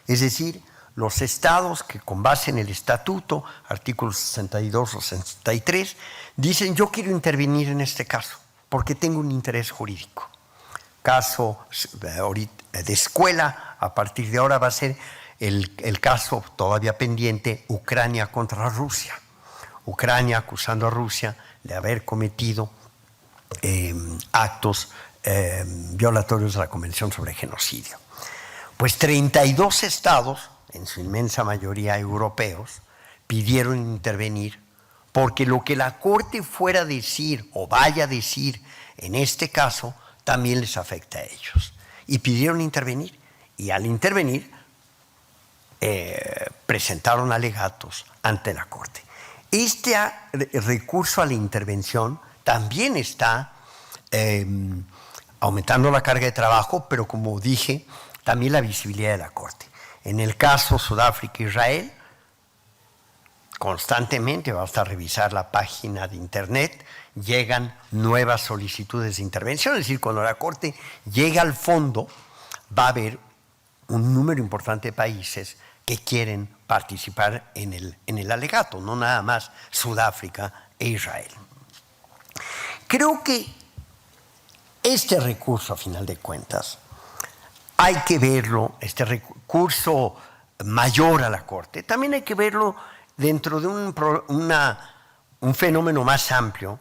Es decir, los estados que con base en el estatuto, artículos 62 o 63, dicen: yo quiero intervenir en este caso porque tengo un interés jurídico. Caso de escuela, a partir de ahora va a ser el caso todavía pendiente, Ucrania contra Rusia. Ucrania acusando a Rusia de haber cometido actos violatorios de la Convención sobre Genocidio. Pues 32 estados, en su inmensa mayoría europeos, pidieron intervenir, porque lo que la Corte fuera a decir o vaya a decir en este caso también les afecta a ellos. Y pidieron intervenir, y al intervenir presentaron alegatos ante la Corte. Este recurso a la intervención también está aumentando la carga de trabajo, pero como dije, también la visibilidad de la Corte. En el caso Sudáfrica-Israel, constantemente, basta revisar la página de internet, llegan nuevas solicitudes de intervención. Es decir, cuando la Corte llega al fondo, va a haber un número importante de países que quieren participar en el alegato, no nada más Sudáfrica e Israel. Creo que este recurso, a final de cuentas, hay que verlo, este recurso mayor a la Corte, también hay que verlo dentro de una un fenómeno más amplio,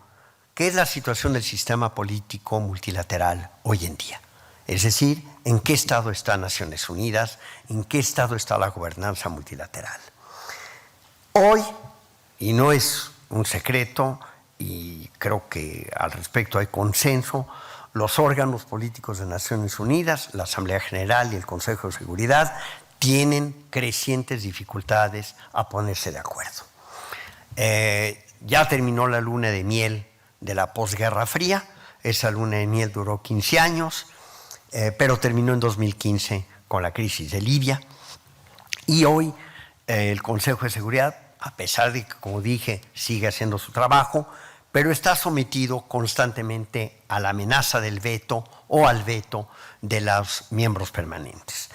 que es la situación del sistema político multilateral hoy en día. Es decir, en qué estado está Naciones Unidas, en qué estado está la gobernanza multilateral. Hoy, y no es un secreto, y creo que al respecto hay consenso, los órganos políticos de Naciones Unidas, la Asamblea General y el Consejo de Seguridad, tienen crecientes dificultades a ponerse de acuerdo. Ya terminó la luna de miel de la posguerra fría, esa luna de miel duró 15 años, pero terminó en 2015 con la crisis de Libia, y hoy el Consejo de Seguridad, a pesar de que, como dije, sigue haciendo su trabajo, pero está sometido constantemente a la amenaza del veto o al veto de los miembros permanentes.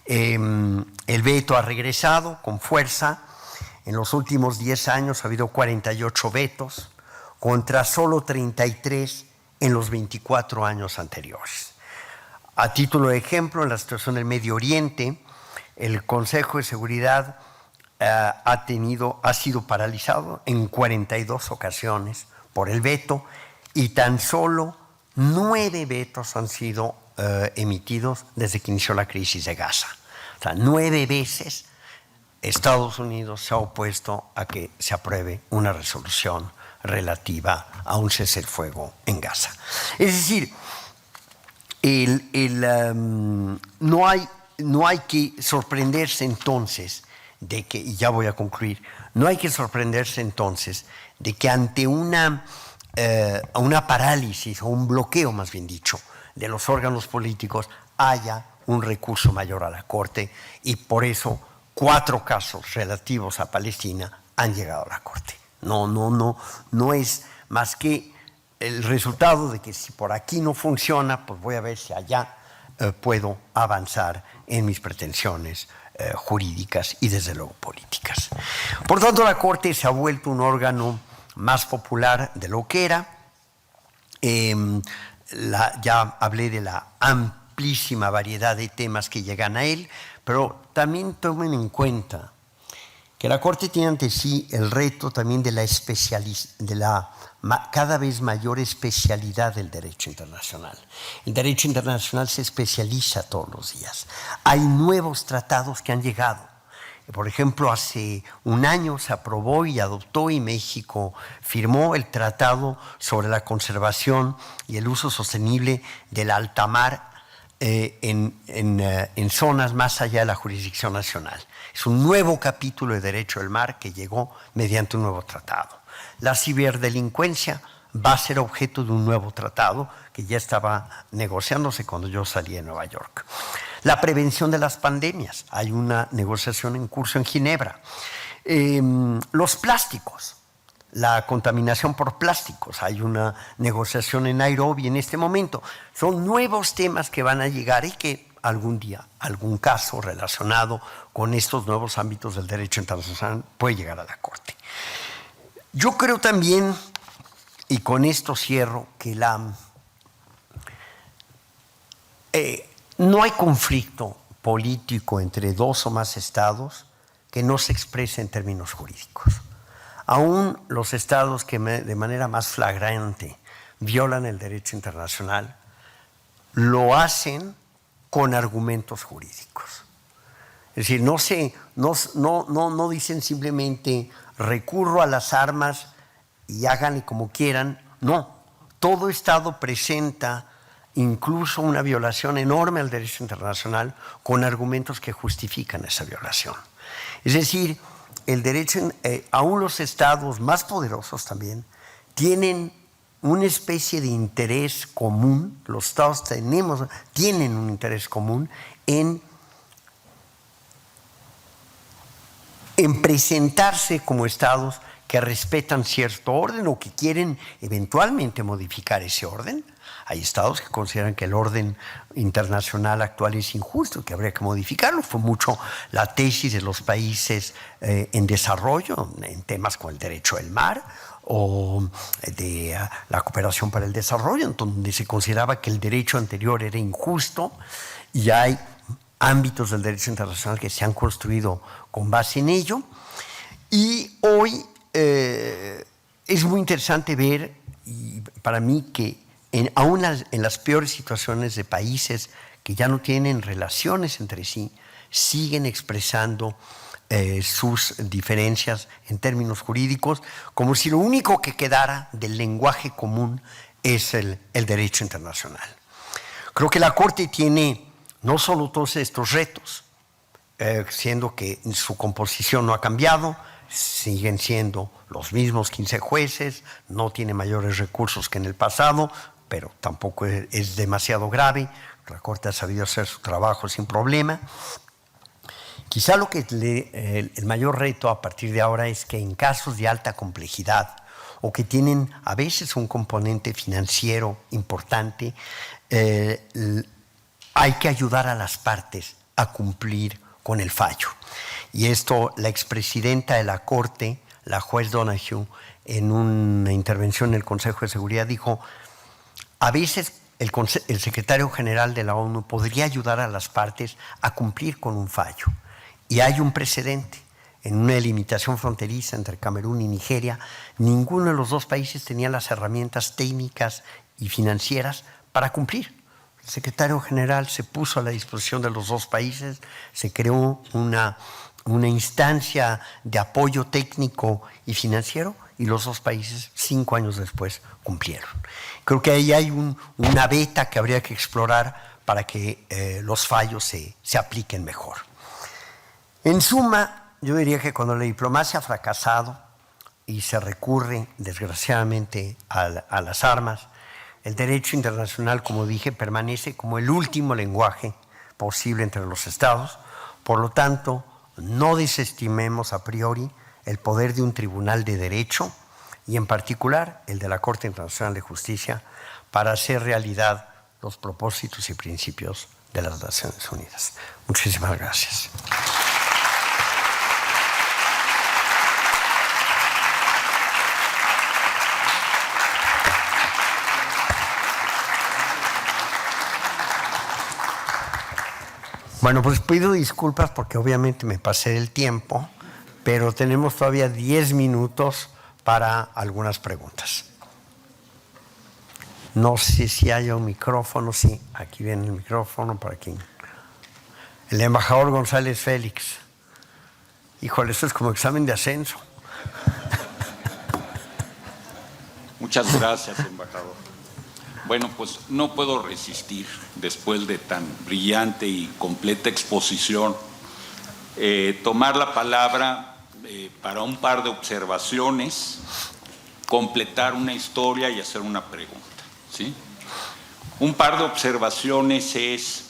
El veto ha regresado con fuerza. En los últimos 10 años ha habido 48 vetos contra solo 33 en los 24 años anteriores. A título de ejemplo, en la situación del Medio Oriente, el Consejo de Seguridad ha sido paralizado en 42 ocasiones por el veto, y tan solo 9 vetos han sido emitidos desde que inició la crisis de Gaza. O sea, 9 veces Estados Unidos se ha opuesto a que se apruebe una resolución relativa a un cese el fuego en Gaza. Es decir, no hay que sorprenderse entonces de que, y ya voy a concluir, no hay que sorprenderse entonces de que ante una parálisis o un bloqueo, más bien dicho, de los órganos políticos haya un recurso mayor a la Corte, y por eso 4 casos relativos a Palestina han llegado a la Corte. No es más que el resultado de que si por aquí no funciona, pues voy a ver si allá puedo avanzar en mis pretensiones jurídicas y desde luego políticas. Por tanto, la Corte se ha vuelto un órgano más popular de lo que era. Ya hablé de la amplísima variedad de temas que llegan a él, pero también tomen en cuenta que la Corte tiene ante sí el reto también de la cada vez mayor especialidad del derecho internacional. El derecho internacional se especializa todos los días. Hay nuevos tratados que han llegado. Por ejemplo, hace un año se aprobó y adoptó, y México firmó el Tratado sobre la conservación y el uso sostenible del alta mar en zonas más allá de la jurisdicción nacional. Es un nuevo capítulo de derecho del mar que llegó mediante un nuevo tratado. La ciberdelincuencia va a ser objeto de un nuevo tratado que ya estaba negociándose cuando yo salí de Nueva York. La prevención de las pandemias, hay una negociación en curso en Ginebra. Los plásticos, la contaminación por plásticos, hay una negociación en Nairobi en este momento. Son nuevos temas que van a llegar y que algún día, algún caso relacionado con estos nuevos ámbitos del derecho internacional puede llegar a la Corte. Yo creo también, y con esto cierro, que no hay conflicto político entre 2 o más estados que no se exprese en términos jurídicos. Aún los estados que de manera más flagrante violan el derecho internacional lo hacen con argumentos jurídicos. Es decir, no dicen simplemente recurro a las armas y háganle como quieran. No, todo estado presenta incluso una violación enorme al derecho internacional con argumentos que justifican esa violación. Es decir, el derecho, aún los estados más poderosos también, tienen una especie de interés común. Los estados tienen un interés común en presentarse como estados que respetan cierto orden o que quieren eventualmente modificar ese orden. Hay estados que consideran que el orden internacional actual es injusto, que habría que modificarlo. Fue mucho la tesis de los países en desarrollo, en temas como el derecho del mar o de la cooperación para el desarrollo, donde se consideraba que el derecho anterior era injusto, y hay ámbitos del derecho internacional que se han construido con base en ello. Y hoy es muy interesante ver, y para mí, que aún en las peores situaciones de países que ya no tienen relaciones entre sí, siguen expresando sus diferencias en términos jurídicos, como si lo único que quedara del lenguaje común es el derecho internacional. Creo que la Corte tiene no solo todos estos retos, siendo que su composición no ha cambiado, siguen siendo los mismos 15 jueces, no tiene mayores recursos que en el pasado, pero tampoco es demasiado grave. La Corte ha sabido hacer su trabajo sin problema. Quizá lo que el mayor reto a partir de ahora es que en casos de alta complejidad o que tienen a veces un componente financiero importante, hay que ayudar a las partes a cumplir con el fallo. Y esto, la expresidenta de la Corte, la juez Donoghue, en una intervención en el Consejo de Seguridad dijo: a veces el secretario general de la ONU podría ayudar a las partes a cumplir con un fallo. Y hay un precedente. En una delimitación fronteriza entre Camerún y Nigeria, ninguno de los dos países tenía las herramientas técnicas y financieras para cumplir. El secretario general se puso a la disposición de los dos países, se creó una instancia de apoyo técnico y financiero, y los dos países 5 años después cumplieron. Creo que ahí hay una beta que habría que explorar para que los fallos se apliquen mejor. En suma, yo diría que cuando la diplomacia ha fracasado y se recurre, desgraciadamente, a las armas, el derecho internacional, como dije, permanece como el último lenguaje posible entre los estados. Por lo tanto, no desestimemos a priori el poder de un tribunal de derecho, y en particular el de la Corte Internacional de Justicia, para hacer realidad los propósitos y principios de las Naciones Unidas. Muchísimas gracias. Bueno, pues pido disculpas porque obviamente me pasé del tiempo, pero tenemos todavía 10 minutos para algunas preguntas. No sé si haya un micrófono. Sí, aquí viene el micrófono para quien. El embajador González Félix. Híjole, esto es como examen de ascenso. Muchas gracias, embajador. Bueno, pues no puedo resistir, después de tan brillante y completa exposición, tomar la palabra para un par de observaciones, completar una historia y hacer una pregunta, ¿sí? Un par de observaciones es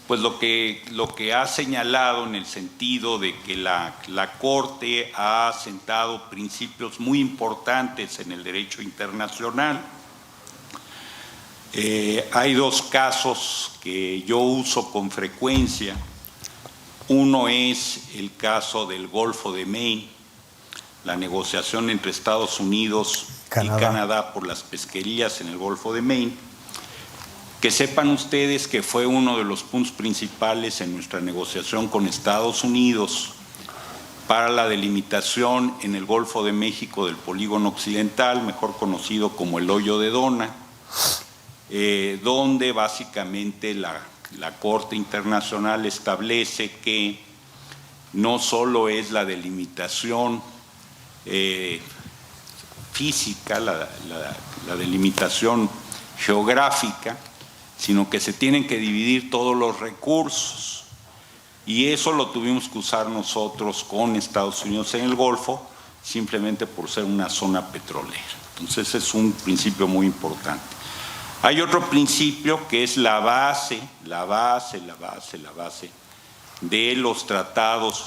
pues lo que ha señalado, en el sentido de que la Corte ha sentado principios muy importantes en el derecho internacional. Hay dos casos que yo uso con frecuencia. Uno es el caso del Golfo de Maine, la negociación entre Estados Unidos y Canadá por las pesquerías en el Golfo de Maine. Que sepan ustedes que fue uno de los puntos principales en nuestra negociación con Estados Unidos para la delimitación en el Golfo de México del polígono occidental, mejor conocido como el Hoyo de Dona, donde básicamente la Corte Internacional establece que no solo es la delimitación física, la delimitación geográfica, sino que se tienen que dividir todos los recursos. Y eso lo tuvimos que usar nosotros con Estados Unidos en el Golfo, simplemente por ser una zona petrolera. Entonces ese es un principio muy importante. Hay otro principio que es la base de los tratados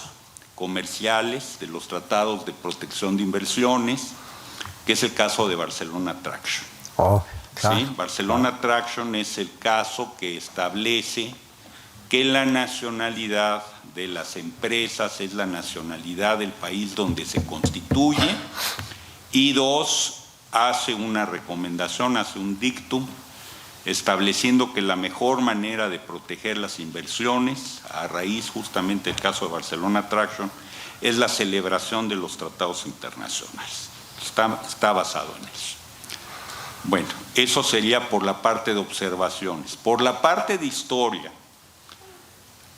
comerciales, de los tratados de protección de inversiones, que es el caso de Barcelona Traction. Claro. ¿Sí? Barcelona Traction es el caso que establece que la nacionalidad de las empresas es la nacionalidad del país donde se constituye, y dos, hace una recomendación, hace un dictum, estableciendo que la mejor manera de proteger las inversiones, a raíz justamente del caso de Barcelona Traction, es la celebración de los tratados internacionales. está basado en eso. Bueno, eso sería por la parte de observaciones. Por la parte de historia,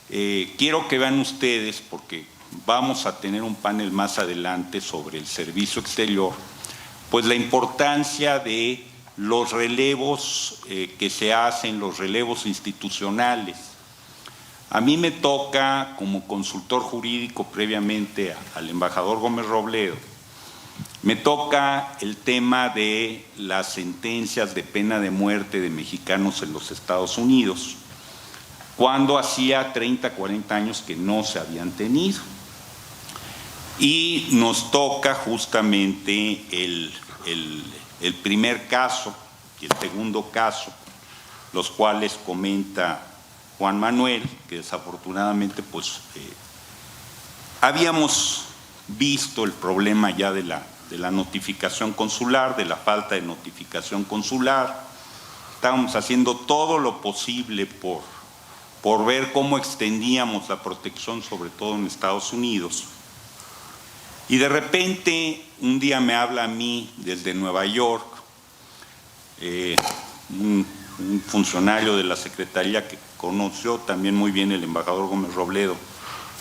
quiero que vean ustedes, porque vamos a tener un panel más adelante sobre el servicio exterior, pues la importancia de los relevos que se hacen, los relevos institucionales. A mí me toca, como consultor jurídico previamente al embajador Gómez Robledo, me toca el tema de las sentencias de pena de muerte de mexicanos en los Estados Unidos, cuando hacía 30, 40 años que no se habían tenido. Y nos toca justamente el primer caso y el segundo caso, los cuales comenta Juan Manuel, que desafortunadamente pues habíamos visto el problema ya de la notificación consular, de la falta de notificación consular. Estábamos haciendo todo lo posible por ver cómo extendíamos la protección, sobre todo en Estados Unidos. Y de repente, un día me habla a mí desde Nueva York, un funcionario de la Secretaría que conoció también muy bien el embajador Gómez Robledo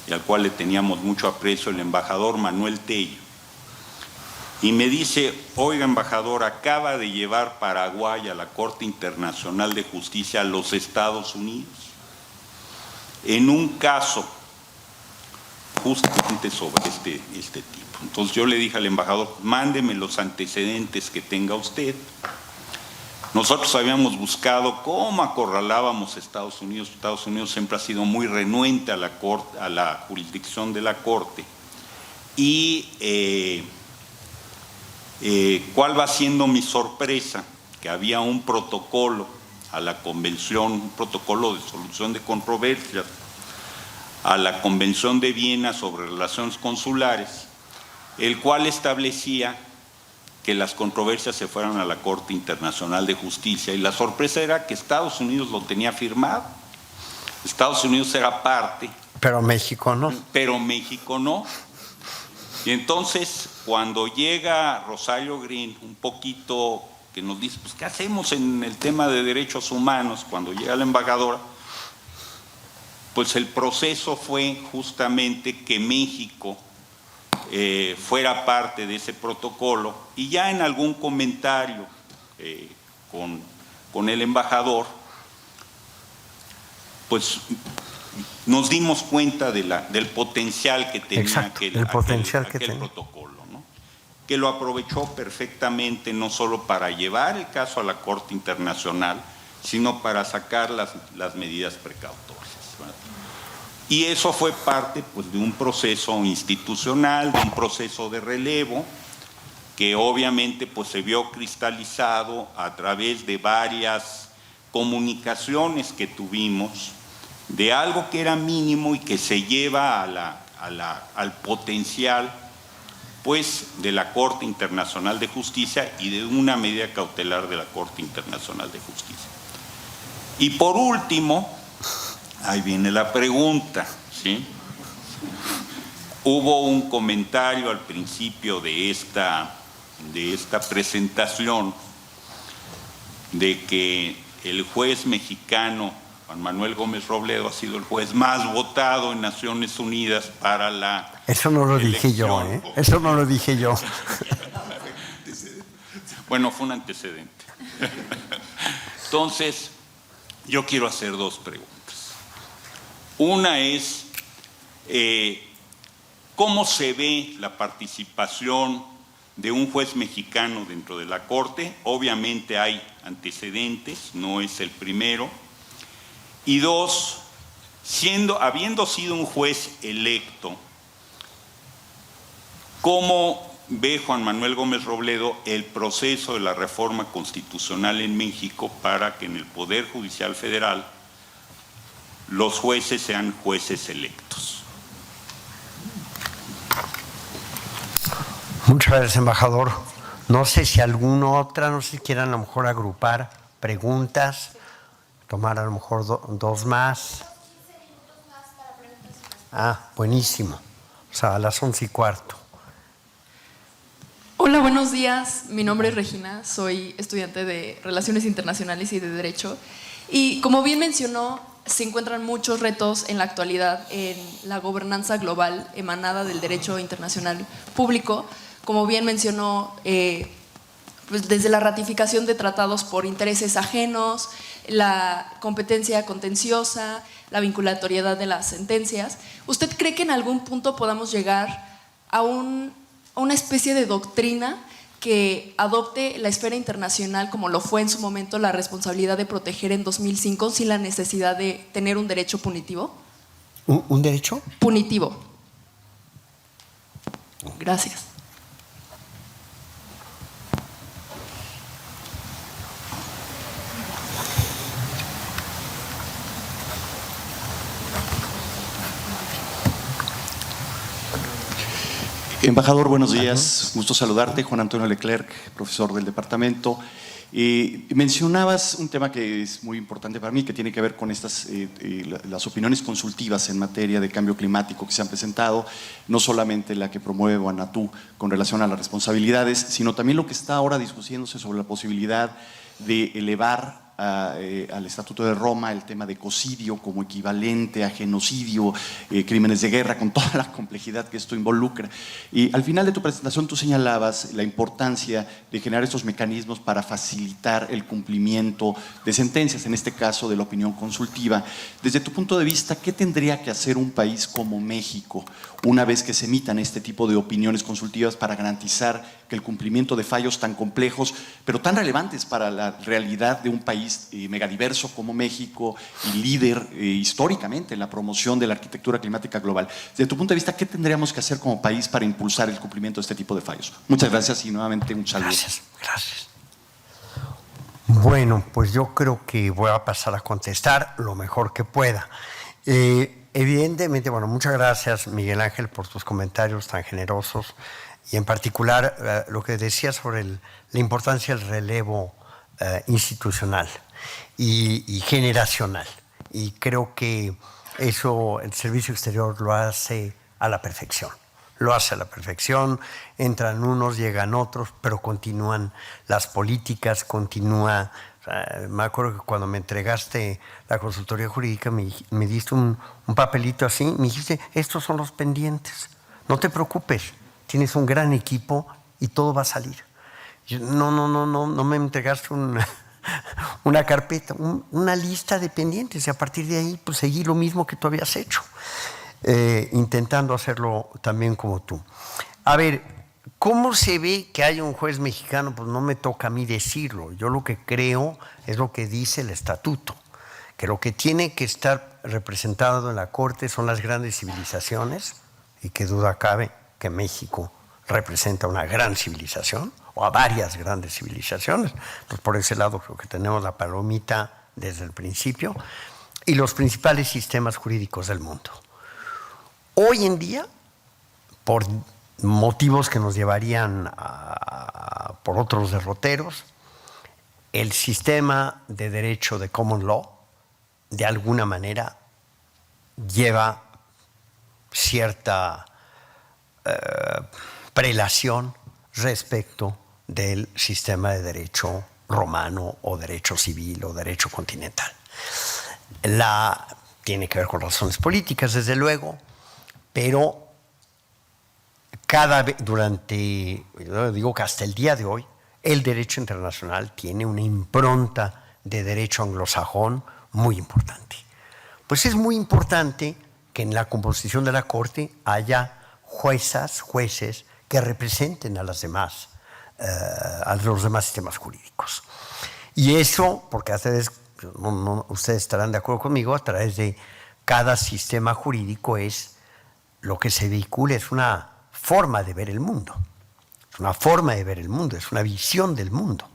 y al cual le teníamos mucho aprecio, el embajador Manuel Tello. Y me dice: oiga, embajador, acaba de llevar Paraguay a la Corte Internacional de Justicia a los Estados Unidos en un caso justamente sobre este tipo. Entonces yo le dije al embajador: mándeme los antecedentes que tenga usted. Nosotros habíamos buscado cómo acorralábamos a Estados Unidos. Estados Unidos siempre ha sido muy renuente a la jurisdicción de la Corte. Y ¿cuál va siendo mi sorpresa? Que había un protocolo a la convención, un protocolo de solución de controversias a la Convención de Viena sobre Relaciones Consulares, el cual establecía que las controversias se fueran a la Corte Internacional de Justicia. Y la sorpresa era que Estados Unidos lo tenía firmado. Estados Unidos era parte. Pero México no. Pero México no. Y entonces, cuando llega Rosario Green, un poquito que nos dice, pues, ¿qué hacemos en el tema de derechos humanos? Cuando llega la embajadora, pues el proceso fue justamente que México fuera parte de ese protocolo, y ya en algún comentario con el embajador, pues nos dimos cuenta del potencial que tenía aquel protocolo, ¿no? Que lo aprovechó perfectamente, no solo para llevar el caso a la Corte Internacional, sino para sacar las medidas precautorias, ¿verdad? Y eso fue parte, pues, de un proceso institucional, de un proceso de relevo, que obviamente, pues, se vio cristalizado a través de varias comunicaciones que tuvimos, de algo que era mínimo y que se lleva al potencial, pues, de la Corte Internacional de Justicia y de una medida cautelar de la Corte Internacional de Justicia. Y por último, ahí viene la pregunta, ¿sí? Hubo un comentario al principio de esta presentación de que el juez mexicano Juan Manuel Gómez Robledo ha sido el juez más votado en Naciones Unidas para la Eso no lo dije yo, ¿eh? Eso no lo dije yo. Bueno, fue un antecedente. Entonces, yo quiero hacer dos preguntas. Una es, ¿cómo se ve la participación de un juez mexicano dentro de la Corte? Obviamente hay antecedentes, no es el primero. Y dos, habiendo sido un juez electo, ¿cómo ve Juan Manuel Gómez Robledo el proceso de la reforma constitucional en México para que en el Poder Judicial Federal los jueces sean jueces electos? Muchas gracias, embajador. No sé si alguna otra, no sé si quieran a lo mejor agrupar preguntas, tomar a lo mejor dos más. Buenísimo. O sea, a las 11:15. Hola, Hola, buenos días. Mi nombre es Regina, soy estudiante de Relaciones Internacionales y de Derecho. Y como bien mencionó, se encuentran muchos retos en la actualidad en la gobernanza global emanada del derecho internacional público. Como bien mencionó, pues desde la ratificación de tratados por intereses ajenos, la competencia contenciosa, la vinculatoriedad de las sentencias. ¿Usted cree que en algún punto podamos llegar a una especie de doctrina que adopte la esfera internacional como lo fue en su momento la responsabilidad de proteger en 2005 sin la necesidad de tener un derecho punitivo? ¿Un derecho? Punitivo. Gracias. Embajador, buenos días. Gusto saludarte. Juan Antonio Leclerc, profesor del departamento. Mencionabas un tema que es muy importante para mí, que tiene que ver con las opiniones consultivas en materia de cambio climático que se han presentado, no solamente la que promueve Guanatú con relación a las responsabilidades, sino también lo que está ahora discutiéndose sobre la posibilidad de elevar al Estatuto de Roma el tema de ecocidio como equivalente a genocidio, crímenes de guerra, con toda la complejidad que esto involucra. Y al final de tu presentación tú señalabas la importancia de generar estos mecanismos para facilitar el cumplimiento de sentencias, en este caso de la opinión consultiva. Desde tu punto de vista, ¿qué tendría que hacer un país como México una vez que se emitan este tipo de opiniones consultivas para garantizar que el cumplimiento de fallos tan complejos, pero tan relevantes para la realidad de un país megadiverso como México y líder históricamente en la promoción de la arquitectura climática global? Desde tu punto de vista, ¿qué tendríamos que hacer como país para impulsar el cumplimiento de este tipo de fallos? Muchas gracias y nuevamente un saludo. Gracias. Bueno, pues yo creo que voy a pasar a contestar lo mejor que pueda. Evidentemente, bueno, muchas gracias, Miguel Ángel, por tus comentarios tan generosos y en particular lo que decías sobre la importancia del relevo institucional y generacional. Y creo que eso el Servicio Exterior lo hace a la perfección. Lo hace a la perfección, entran unos, llegan otros, pero continúan las políticas, continúa. Me acuerdo que cuando me entregaste la consultoría jurídica me diste un papelito así, me dijiste, estos son los pendientes, no te preocupes, tienes un gran equipo y todo va a salir. Yo, no me entregaste una carpeta, una lista de pendientes y a partir de ahí pues seguí lo mismo que tú habías hecho, intentando hacerlo también como tú. A ver, ¿cómo se ve que hay un juez mexicano? Pues no me toca a mí decirlo. Yo lo que creo es lo que dice el estatuto, que lo que tiene que estar representado en la Corte son las grandes civilizaciones, y qué duda cabe que México representa una gran civilización, o a varias grandes civilizaciones. Pues por ese lado creo que tenemos la palomita desde el principio, y los principales sistemas jurídicos del mundo. Hoy en día, por motivos que nos llevarían por otros derroteros, el sistema de derecho de common law de alguna manera lleva cierta prelación respecto del sistema de derecho romano o derecho civil o derecho continental. Tiene que ver con razones políticas, desde luego, pero yo digo que hasta el día de hoy, el derecho internacional tiene una impronta de derecho anglosajón muy importante. Pues es muy importante que en la composición de la Corte haya jueces que representen a los demás sistemas jurídicos. Y eso, porque ustedes estarán de acuerdo conmigo, a través de cada sistema jurídico es lo que se vehicula, es una forma de ver el mundo. Es una forma de ver el mundo, es una visión del mundo.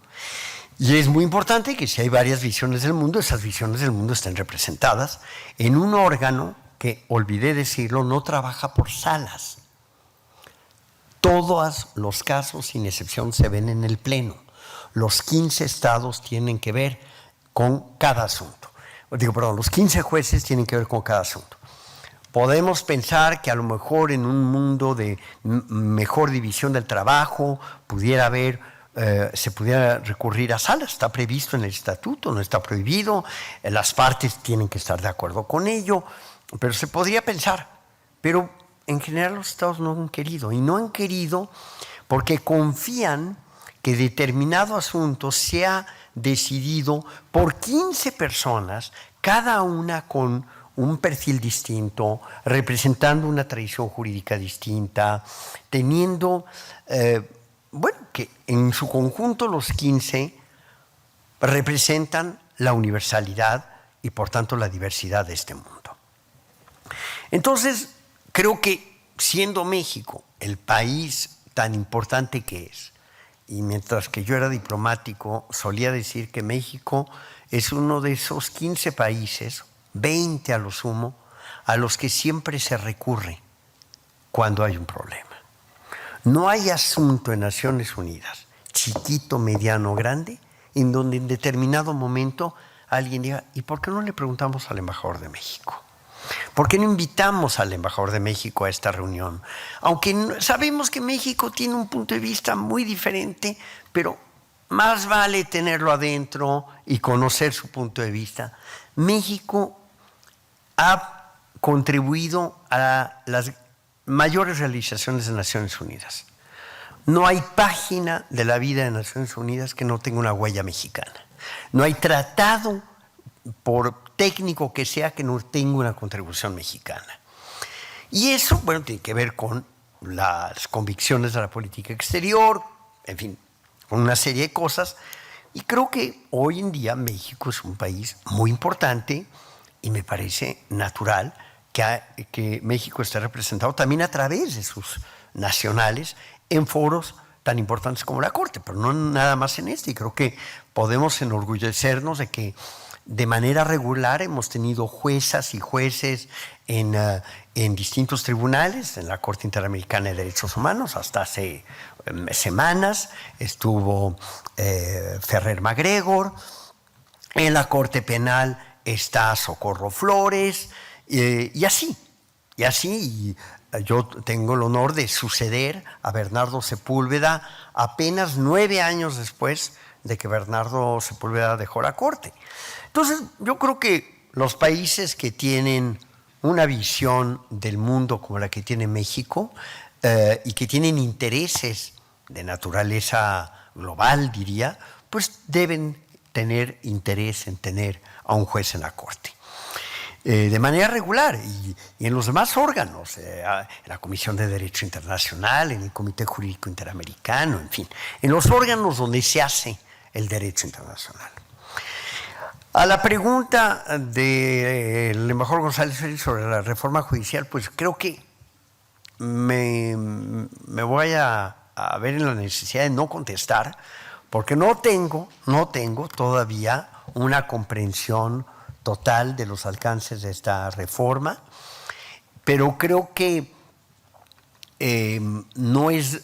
Y es muy importante que si hay varias visiones del mundo, esas visiones del mundo estén representadas en un órgano que, olvidé decirlo, no trabaja por salas. Todos los casos, sin excepción, se ven en el Pleno. Los 15 estados tienen que ver con cada asunto. Los 15 jueces tienen que ver con cada asunto. Podemos pensar que a lo mejor en un mundo de mejor división del trabajo se pudiera recurrir a salas. Está previsto en el estatuto, no está prohibido. Las partes tienen que estar de acuerdo con ello, pero se podría pensar. Pero en general los estados no han querido, y no han querido porque confían que determinado asunto sea decidido por 15 personas, cada una con un perfil distinto, representando una tradición jurídica distinta, teniendo, que en su conjunto los 15 representan la universalidad y por tanto la diversidad de este mundo. Entonces, creo que siendo México el país tan importante que es, y mientras que yo era diplomático, solía decir que México es uno de esos 15 países, 20 a lo sumo, a los que siempre se recurre cuando hay un problema. No hay asunto en Naciones Unidas, chiquito, mediano, grande, en donde en determinado momento alguien diga, ¿y por qué no le preguntamos al embajador de México? ¿Por qué no invitamos al embajador de México a esta reunión? Aunque sabemos que México tiene un punto de vista muy diferente, pero más vale tenerlo adentro y conocer su punto de vista. México ha contribuido a las mayores realizaciones de Naciones Unidas. No hay página de la vida de Naciones Unidas que no tenga una huella mexicana. No hay tratado, por técnico que sea, que no tenga una contribución mexicana. Y eso, tiene que ver con las convicciones de la política exterior, en fin, con una serie de cosas. Y creo que hoy en día México es un país muy importante y me parece natural que México esté representado también a través de sus nacionales en foros tan importantes como la Corte, pero no nada más en este. Y creo que podemos enorgullecernos de que de manera regular hemos tenido juezas y jueces en distintos tribunales, en la Corte Interamericana de Derechos Humanos, hasta hace semanas estuvo Ferrer MacGregor, en la Corte Penal está Socorro Flores, y así. Y yo tengo el honor de suceder a Bernardo Sepúlveda apenas 9 años después de que Bernardo Sepúlveda dejó la Corte. Entonces, yo creo que los países que tienen una visión del mundo como la que tiene México y que tienen intereses de naturaleza global, diría, pues deben tener interés en tener a un juez en la Corte. De manera regular y en los demás órganos, en la Comisión de Derecho Internacional, en el Comité Jurídico Interamericano, en fin, en los órganos donde se hace el derecho internacional. A la pregunta del embajador González Félix sobre la reforma judicial, pues creo que me voy a ver en la necesidad de no contestar, porque no tengo todavía una comprensión total de los alcances de esta reforma, pero creo que no es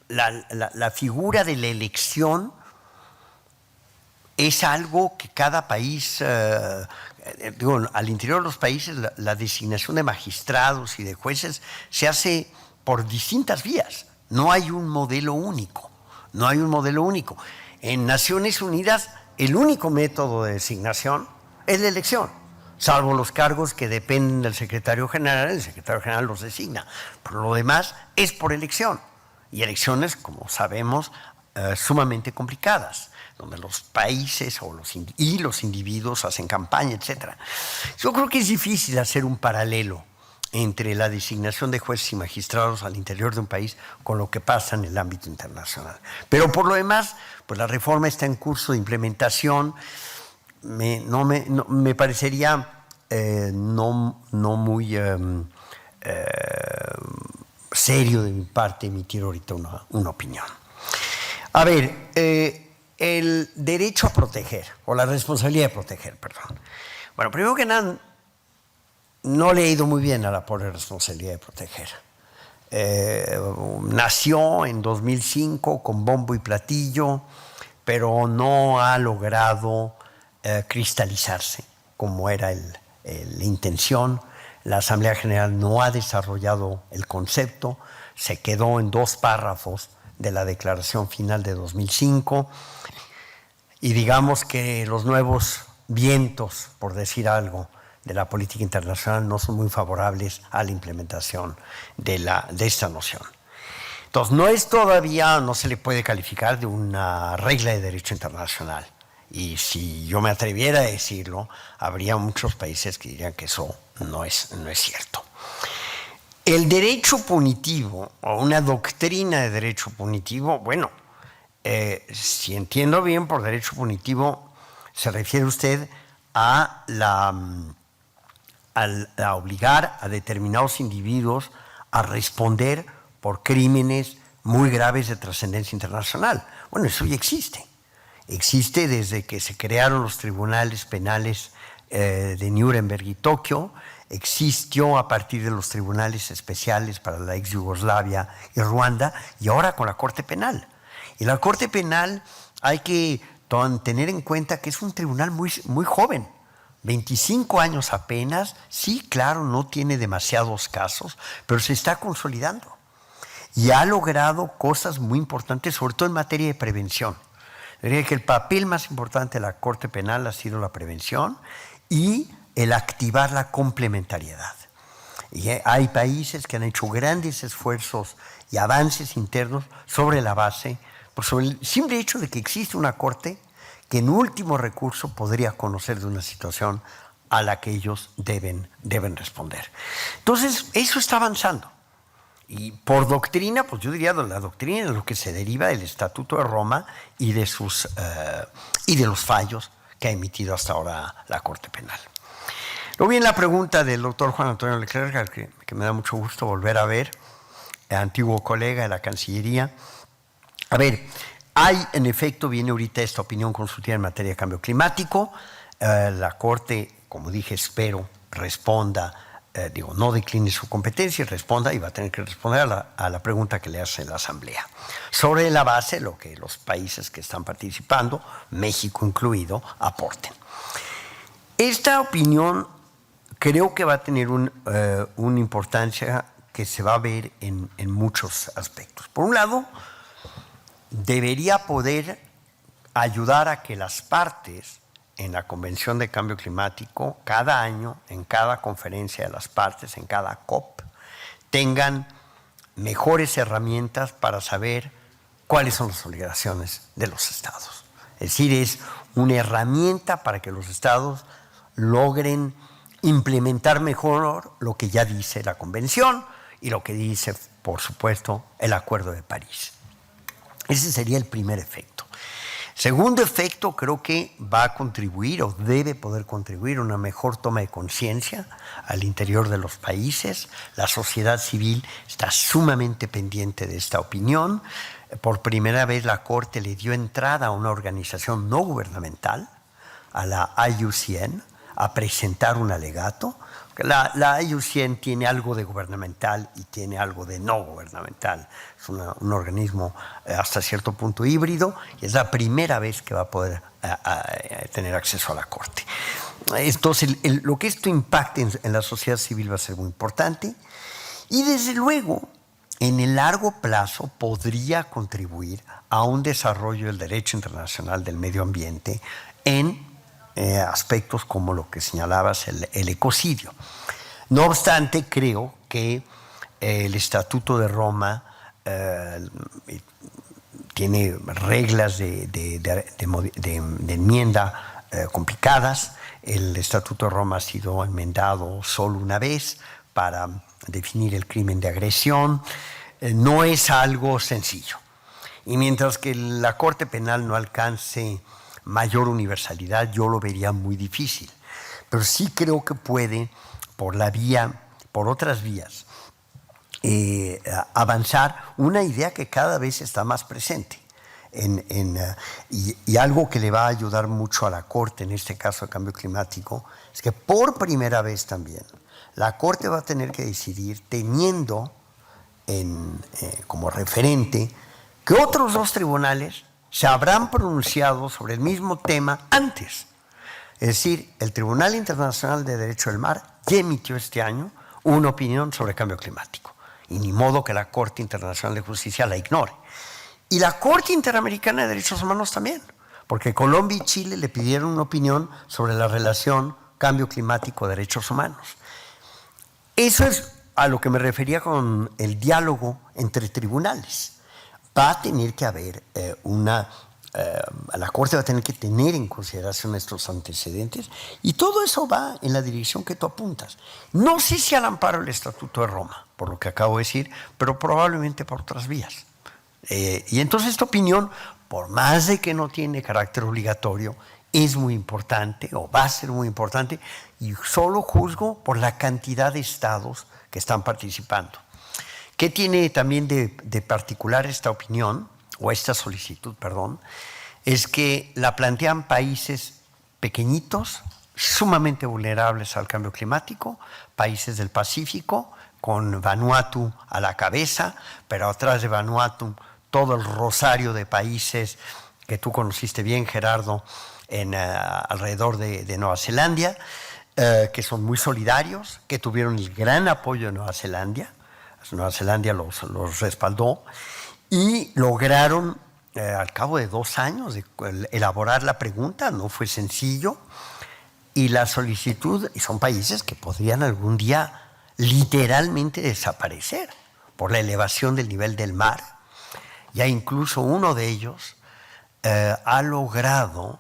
la figura de la elección es algo que cada país, al interior de los países, la designación de magistrados y de jueces se hace por distintas vías. No hay un modelo único. En Naciones Unidas, el único método de designación es la elección, salvo los cargos que dependen del secretario general. El secretario general los designa. Por lo demás, es por elección. Y elecciones, como sabemos, sumamente complicadas, donde los países y los individuos hacen campaña, etc. Yo creo que es difícil hacer un paralelo entre la designación de jueces y magistrados al interior de un país con lo que pasa en el ámbito internacional. Pero por lo demás, pues la reforma está en curso de implementación. Me parecería no muy serio de mi parte emitir ahorita una opinión. A ver, el derecho a proteger, o la responsabilidad de proteger, perdón. Bueno, primero que nada, no le ha ido muy bien a la pobre responsabilidad de proteger. Nació en 2005 con bombo y platillo, pero no ha logrado cristalizarse como era la intención La Asamblea General no ha desarrollado el concepto, se quedó en 2 párrafos de la Declaración Final de 2005 y digamos que los nuevos vientos, por decir algo, de la política internacional no son muy favorables a la implementación de esta noción. Entonces, no es todavía, no se le puede calificar de una regla de derecho internacional. Y si yo me atreviera a decirlo, habría muchos países que dirían que eso no es cierto. El derecho punitivo, o una doctrina de derecho punitivo, bueno, si entiendo bien, por derecho punitivo se refiere usted a obligar a determinados individuos a responder por crímenes muy graves de trascendencia internacional. Bueno, eso ya existe. Existe desde que se crearon los tribunales penales de Nuremberg y Tokio, existió a partir de los tribunales especiales para la ex Yugoslavia y Ruanda, y ahora con la Corte Penal. Y la Corte Penal hay que tener en cuenta que es un tribunal muy, muy joven, 25 años apenas. Sí, claro, no tiene demasiados casos, pero se está consolidando y ha logrado cosas muy importantes, sobre todo en materia de prevención. Diría que el papel más importante de la Corte Penal ha sido la prevención y el activar la complementariedad. Y hay países que han hecho grandes esfuerzos y avances internos sobre la base, sobre el simple hecho de que existe una Corte que en último recurso podría conocer de una situación a la que ellos deben responder. Entonces, eso está avanzando. Y por doctrina, pues yo diría la doctrina es lo que se deriva del Estatuto de Roma y de los fallos que ha emitido hasta ahora la Corte Penal. Luego viene la pregunta del doctor Juan Antonio Leclerc, que me da mucho gusto volver a ver, antiguo colega de la Cancillería. A ver, en efecto, viene ahorita esta opinión consultiva en materia de cambio climático. La Corte, como dije, espero responda, no decline su competencia y responda, y va a tener que responder a la pregunta que le hace la Asamblea. Sobre la base, lo que los países que están participando, México incluido, aporten. Esta opinión creo que va a tener una importancia que se va a ver en muchos aspectos. Por un lado, debería poder ayudar a que las partes en la Convención de Cambio Climático, cada año, en cada conferencia de las partes, en cada COP, tengan mejores herramientas para saber cuáles son las obligaciones de los estados. Es decir, es una herramienta para que los estados logren implementar mejor lo que ya dice la Convención y lo que dice, por supuesto, el Acuerdo de París. Ese sería el primer efecto. Segundo efecto, creo que va a contribuir o debe poder contribuir a una mejor toma de conciencia al interior de los países. La sociedad civil está sumamente pendiente de esta opinión. Por primera vez la Corte le dio entrada a una organización no gubernamental, a la IUCN, a presentar un alegato. La IUCN tiene algo de gubernamental y tiene algo de no gubernamental. Es un organismo hasta cierto punto híbrido y es la primera vez que va a poder tener acceso a la Corte. Entonces, lo que esto impacte en la sociedad civil va a ser muy importante y desde luego en el largo plazo podría contribuir a un desarrollo del derecho internacional del medio ambiente en aspectos como lo que señalabas, el ecocidio. No obstante, creo que el Estatuto de Roma tiene reglas de enmienda complicadas. El Estatuto de Roma ha sido enmendado solo una vez para definir el crimen de agresión. No es algo sencillo. Y mientras que la Corte Penal no alcance mayor universalidad, yo lo vería muy difícil. Pero sí creo que puede, por otras vías, avanzar una idea que cada vez está más presente. Y algo que le va a ayudar mucho a la Corte, en este caso de cambio climático, es que por primera vez también la Corte va a tener que decidir, teniendo como referente que otros 2 tribunales se habrán pronunciado sobre el mismo tema antes. Es decir, el Tribunal Internacional de Derecho del Mar ya emitió este año una opinión sobre cambio climático. Y ni modo que la Corte Internacional de Justicia la ignore. Y la Corte Interamericana de Derechos Humanos también, porque Colombia y Chile le pidieron una opinión sobre la relación cambio climático-derechos humanos. Eso es a lo que me refería con el diálogo entre tribunales. Va a tener que haber la Corte va a tener que tener en consideración estos antecedentes y todo eso va en la dirección que tú apuntas. No sé si al amparo del Estatuto de Roma, por lo que acabo de decir, pero probablemente por otras vías. Y entonces esta opinión, por más de que no tiene carácter obligatorio, es muy importante o va a ser muy importante y solo juzgo por la cantidad de estados que están participando. ¿Qué tiene también de particular esta opinión, o esta solicitud, perdón? Es que la plantean países pequeñitos, sumamente vulnerables al cambio climático, países del Pacífico, con Vanuatu a la cabeza, pero atrás de Vanuatu todo el rosario de países que tú conociste bien, Gerardo, alrededor de Nueva Zelanda, que son muy solidarios, que tuvieron el gran apoyo de Nueva Zelanda. Nueva Zelanda los respaldó y lograron, al cabo de 2 años, de elaborar la pregunta. No fue sencillo. Y la solicitud, y son países que podrían algún día literalmente desaparecer por la elevación del nivel del mar. Ya incluso uno de ellos ha logrado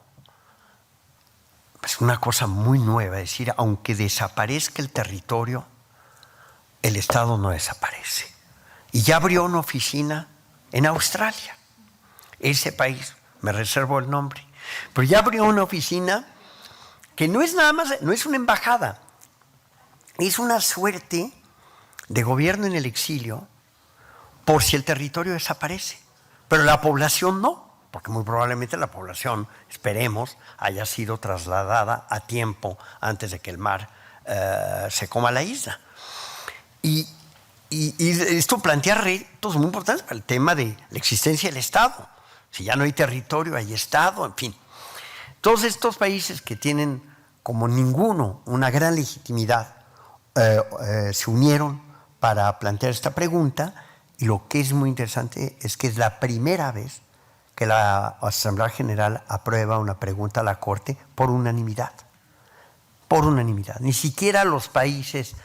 una cosa muy nueva, es decir, aunque desaparezca el territorio, el Estado no desaparece. Y ya abrió una oficina en Australia. Ese país, me reservo el nombre, pero ya abrió una oficina que no es nada más, no es una embajada, es una suerte de gobierno en el exilio por si el territorio desaparece. Pero la población no, porque muy probablemente la población, esperemos, haya sido trasladada a tiempo antes de que el mar se coma la isla. Y esto plantea retos muy importantes para el tema de la existencia del Estado. Si ya no hay territorio, hay Estado, en fin. Todos estos países que tienen como ninguno una gran legitimidad se unieron para plantear esta pregunta, y lo que es muy interesante es que es la primera vez que la Asamblea General aprueba una pregunta a la Corte por unanimidad. Por unanimidad. Ni siquiera los países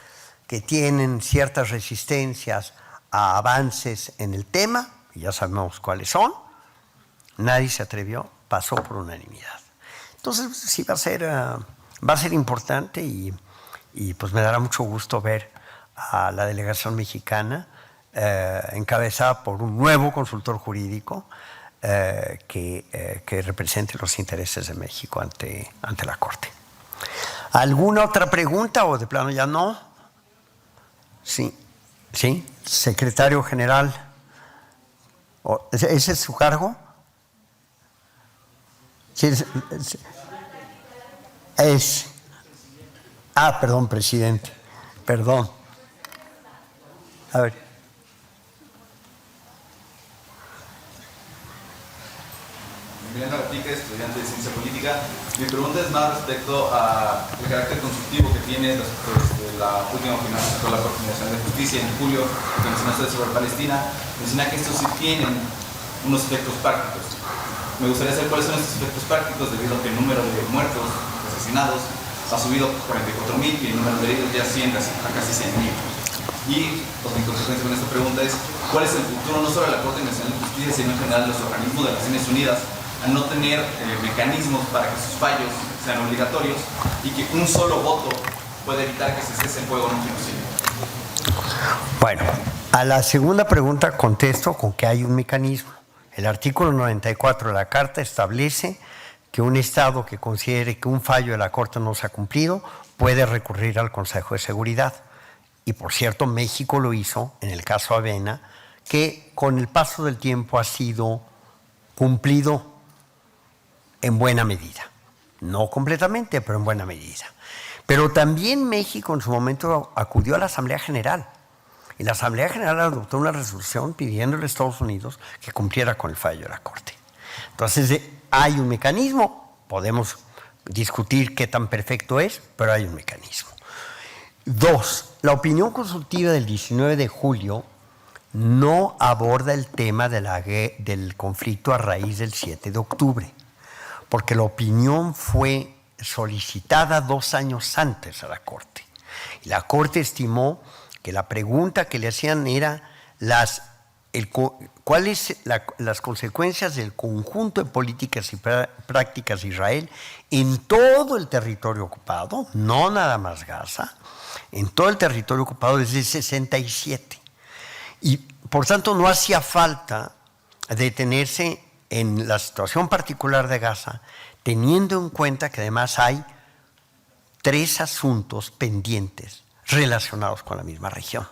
que tienen ciertas resistencias a avances en el tema, y ya sabemos cuáles son, nadie se atrevió, pasó por unanimidad. Entonces sí va a ser importante y pues me dará mucho gusto ver a la delegación mexicana encabezada por un nuevo consultor jurídico que represente los intereses de México ante la Corte. ¿Alguna otra pregunta o de plano ya no? Sí, secretario general. ¿Ese es su cargo? Sí, perdón, presidente. Perdón. A ver. Emiliano Gatica, estudiante de Ciencia Política. Mi pregunta es más respecto al carácter constructivo que tiene la última opinión de la Corte Internacional de Justicia en julio, que mencionaste sobre Palestina. Menciona que estos sí tienen unos efectos prácticos. Me gustaría saber cuáles son estos efectos prácticos, debido a que el número de muertos, asesinados, ha subido 44.000 y el número de heridos ya a casi 100.000. Y mi consecuencia con esta pregunta es, ¿cuál es el futuro no solo de la Corte Internacional de Justicia, sino en general de los organismos de las Naciones Unidas, al no tener mecanismos para que sus fallos sean obligatorios y que un solo voto puede evitar que se cese el fuego en un genocidio? Bueno, a la segunda pregunta contesto con que hay un mecanismo. El artículo 94 de la Carta establece que un Estado que considere que un fallo de la Corte no se ha cumplido puede recurrir al Consejo de Seguridad. Y por cierto, México lo hizo en el caso Avena, que con el paso del tiempo ha sido cumplido en buena medida. No completamente, pero en buena medida. Pero también México en su momento acudió a la Asamblea General. Y la Asamblea General adoptó una resolución pidiéndole a Estados Unidos que cumpliera con el fallo de la Corte. Entonces, hay un mecanismo, podemos discutir qué tan perfecto es, pero hay un mecanismo. Dos, la opinión consultiva del 19 de julio no aborda el tema del conflicto a raíz del 7 de octubre, porque la opinión fue solicitada 2 años antes a la Corte. Y la Corte estimó que la pregunta que le hacían era cuáles las consecuencias del conjunto de políticas y prácticas de Israel en todo el territorio ocupado, no nada más Gaza, en todo el territorio ocupado desde el 67. Y por tanto no hacía falta detenerse en la situación particular de Gaza, teniendo en cuenta que además hay 3 asuntos pendientes relacionados con la misma región.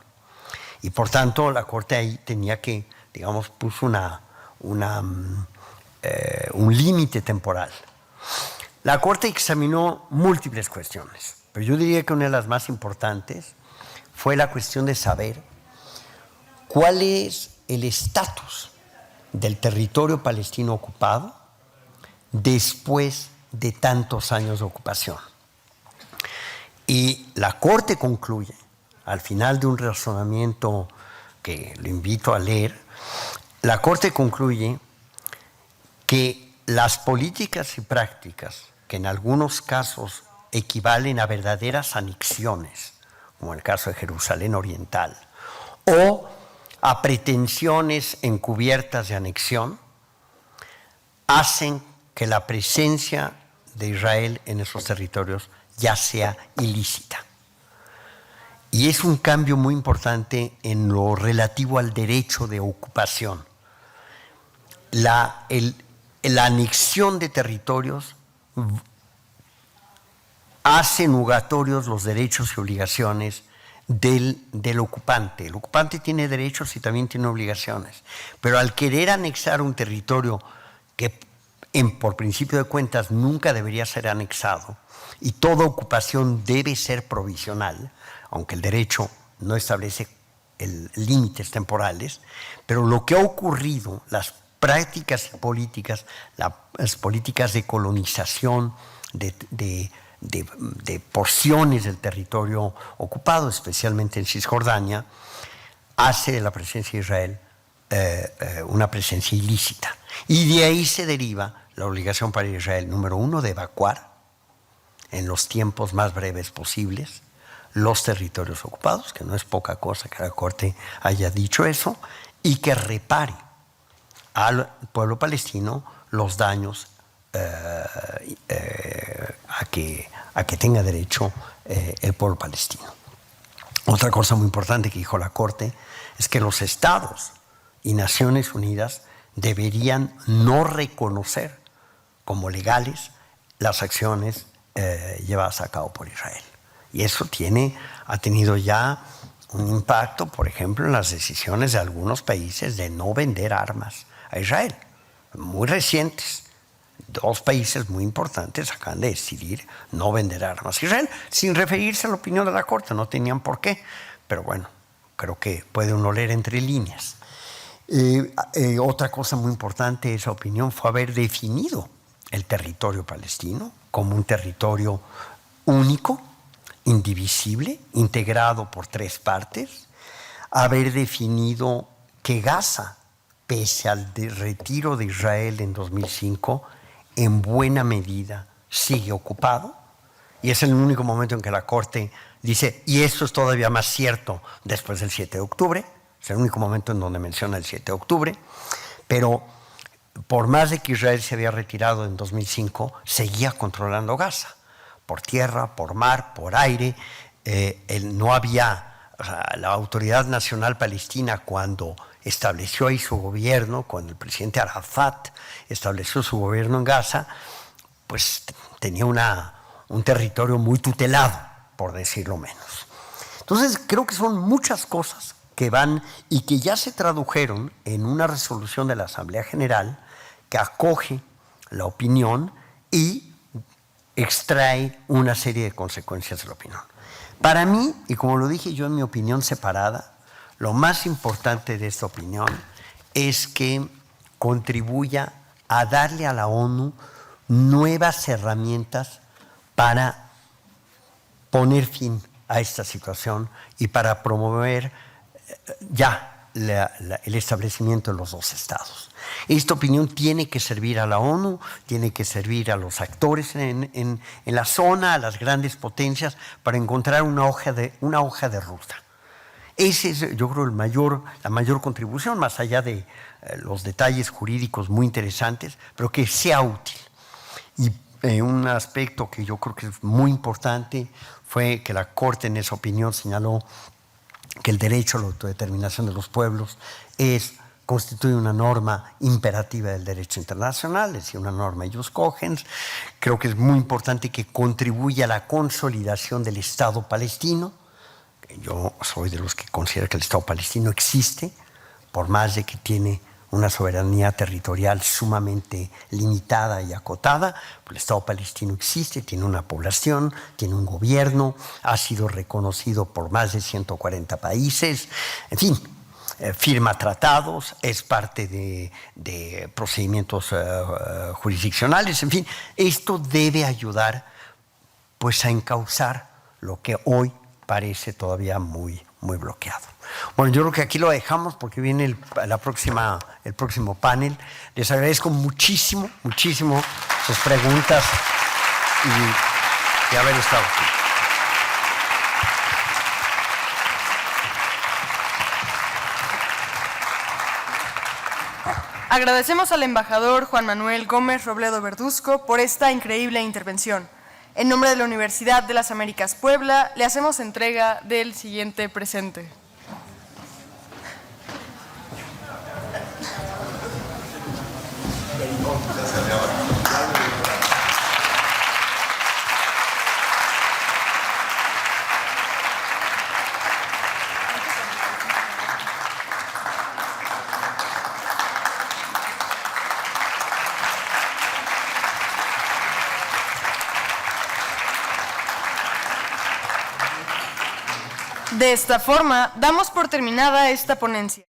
Y por tanto la Corte ahí tenía que, digamos, puso un límite temporal. La Corte examinó múltiples cuestiones, pero yo diría que una de las más importantes fue la cuestión de saber cuál es el estatus del territorio palestino ocupado después de tantos años de ocupación. Y la Corte concluye, al final de un razonamiento que lo invito a leer, la Corte concluye que las políticas y prácticas que en algunos casos equivalen a verdaderas anexiones, como en el caso de Jerusalén Oriental, o a pretensiones encubiertas de anexión, hacen que la presencia de Israel en esos territorios ya sea ilícita. Y es un cambio muy importante en lo relativo al derecho de ocupación. La anexión de territorios hace nugatorios los derechos y obligaciones del ocupante. El ocupante tiene derechos y también tiene obligaciones, pero al querer anexar un territorio que por principio de cuentas nunca debería ser anexado, y toda ocupación debe ser provisional, aunque el derecho no establece límites temporales, pero lo que ha ocurrido, las prácticas y políticas, las políticas de colonización, de porciones del territorio ocupado, especialmente en Cisjordania, hace de la presencia de Israel una presencia ilícita. Y de ahí se deriva la obligación para Israel, número 1, de evacuar en los tiempos más breves posibles los territorios ocupados, que no es poca cosa que la Corte haya dicho eso, y que repare al pueblo palestino los daños a que tenga derecho el pueblo palestino. Otra cosa muy importante que dijo la Corte es que los estados y Naciones Unidas deberían no reconocer como legales las acciones llevadas a cabo por Israel. Y eso ha tenido ya un impacto, por ejemplo, en las decisiones de algunos países de no vender armas a Israel, muy recientes. 2 países muy importantes acaban de decidir no vender armas a Israel, sin referirse a la opinión de la Corte, no tenían por qué, pero bueno, creo que puede uno leer entre líneas. Otra cosa muy importante de esa opinión fue haber definido el territorio palestino como un territorio único, indivisible, integrado por 3 partes, haber definido que Gaza, pese al retiro de Israel en 2005, en buena medida sigue ocupado, y es el único momento en que la Corte dice, y esto es todavía más cierto después del 7 de octubre, es el único momento en donde menciona el 7 de octubre, pero por más de que Israel se había retirado en 2005, seguía controlando Gaza, por tierra, por mar, por aire. No había, la Autoridad Nacional Palestina, cuando estableció ahí su gobierno, cuando el presidente Arafat estableció su gobierno en Gaza, pues tenía un territorio muy tutelado, por decirlo menos. Entonces creo que son muchas cosas que van y que ya se tradujeron en una resolución de la Asamblea General que acoge la opinión y extrae una serie de consecuencias de la opinión. Para mí, y como lo dije yo en mi opinión separada, lo más importante de esta opinión es que contribuya a darle a la ONU nuevas herramientas para poner fin a esta situación y para promover ya el establecimiento de los dos estados. Esta opinión tiene que servir a la ONU, tiene que servir a los actores en la zona, a las grandes potencias, para encontrar una hoja de ruta. Ese es, yo creo, la mayor contribución, más allá de los detalles jurídicos muy interesantes, pero que sea útil. Y un aspecto que yo creo que es muy importante fue que la Corte en esa opinión señaló que el derecho a la autodeterminación de los pueblos constituye una norma imperativa del derecho internacional, es decir, una norma ius cogens. Creo que es muy importante que contribuya a la consolidación del Estado palestino. Yo soy de los que considera que el Estado palestino existe, por más de que tiene una soberanía territorial sumamente limitada y acotada. El Estado palestino existe, tiene una población, tiene un gobierno, ha sido reconocido por más de 140 países, en fin, firma tratados, es parte de procedimientos jurisdiccionales, en fin, esto debe ayudar pues a encauzar lo que hoy parece todavía muy bloqueado. Bueno, yo creo que aquí lo dejamos porque viene el próximo panel. Les agradezco muchísimo sus preguntas y haber estado aquí. Agradecemos al embajador Juan Manuel Gómez Robledo Verduzco por esta increíble intervención. En nombre de la Universidad de las Américas Puebla, le hacemos entrega del siguiente presente. De esta forma, damos por terminada esta ponencia.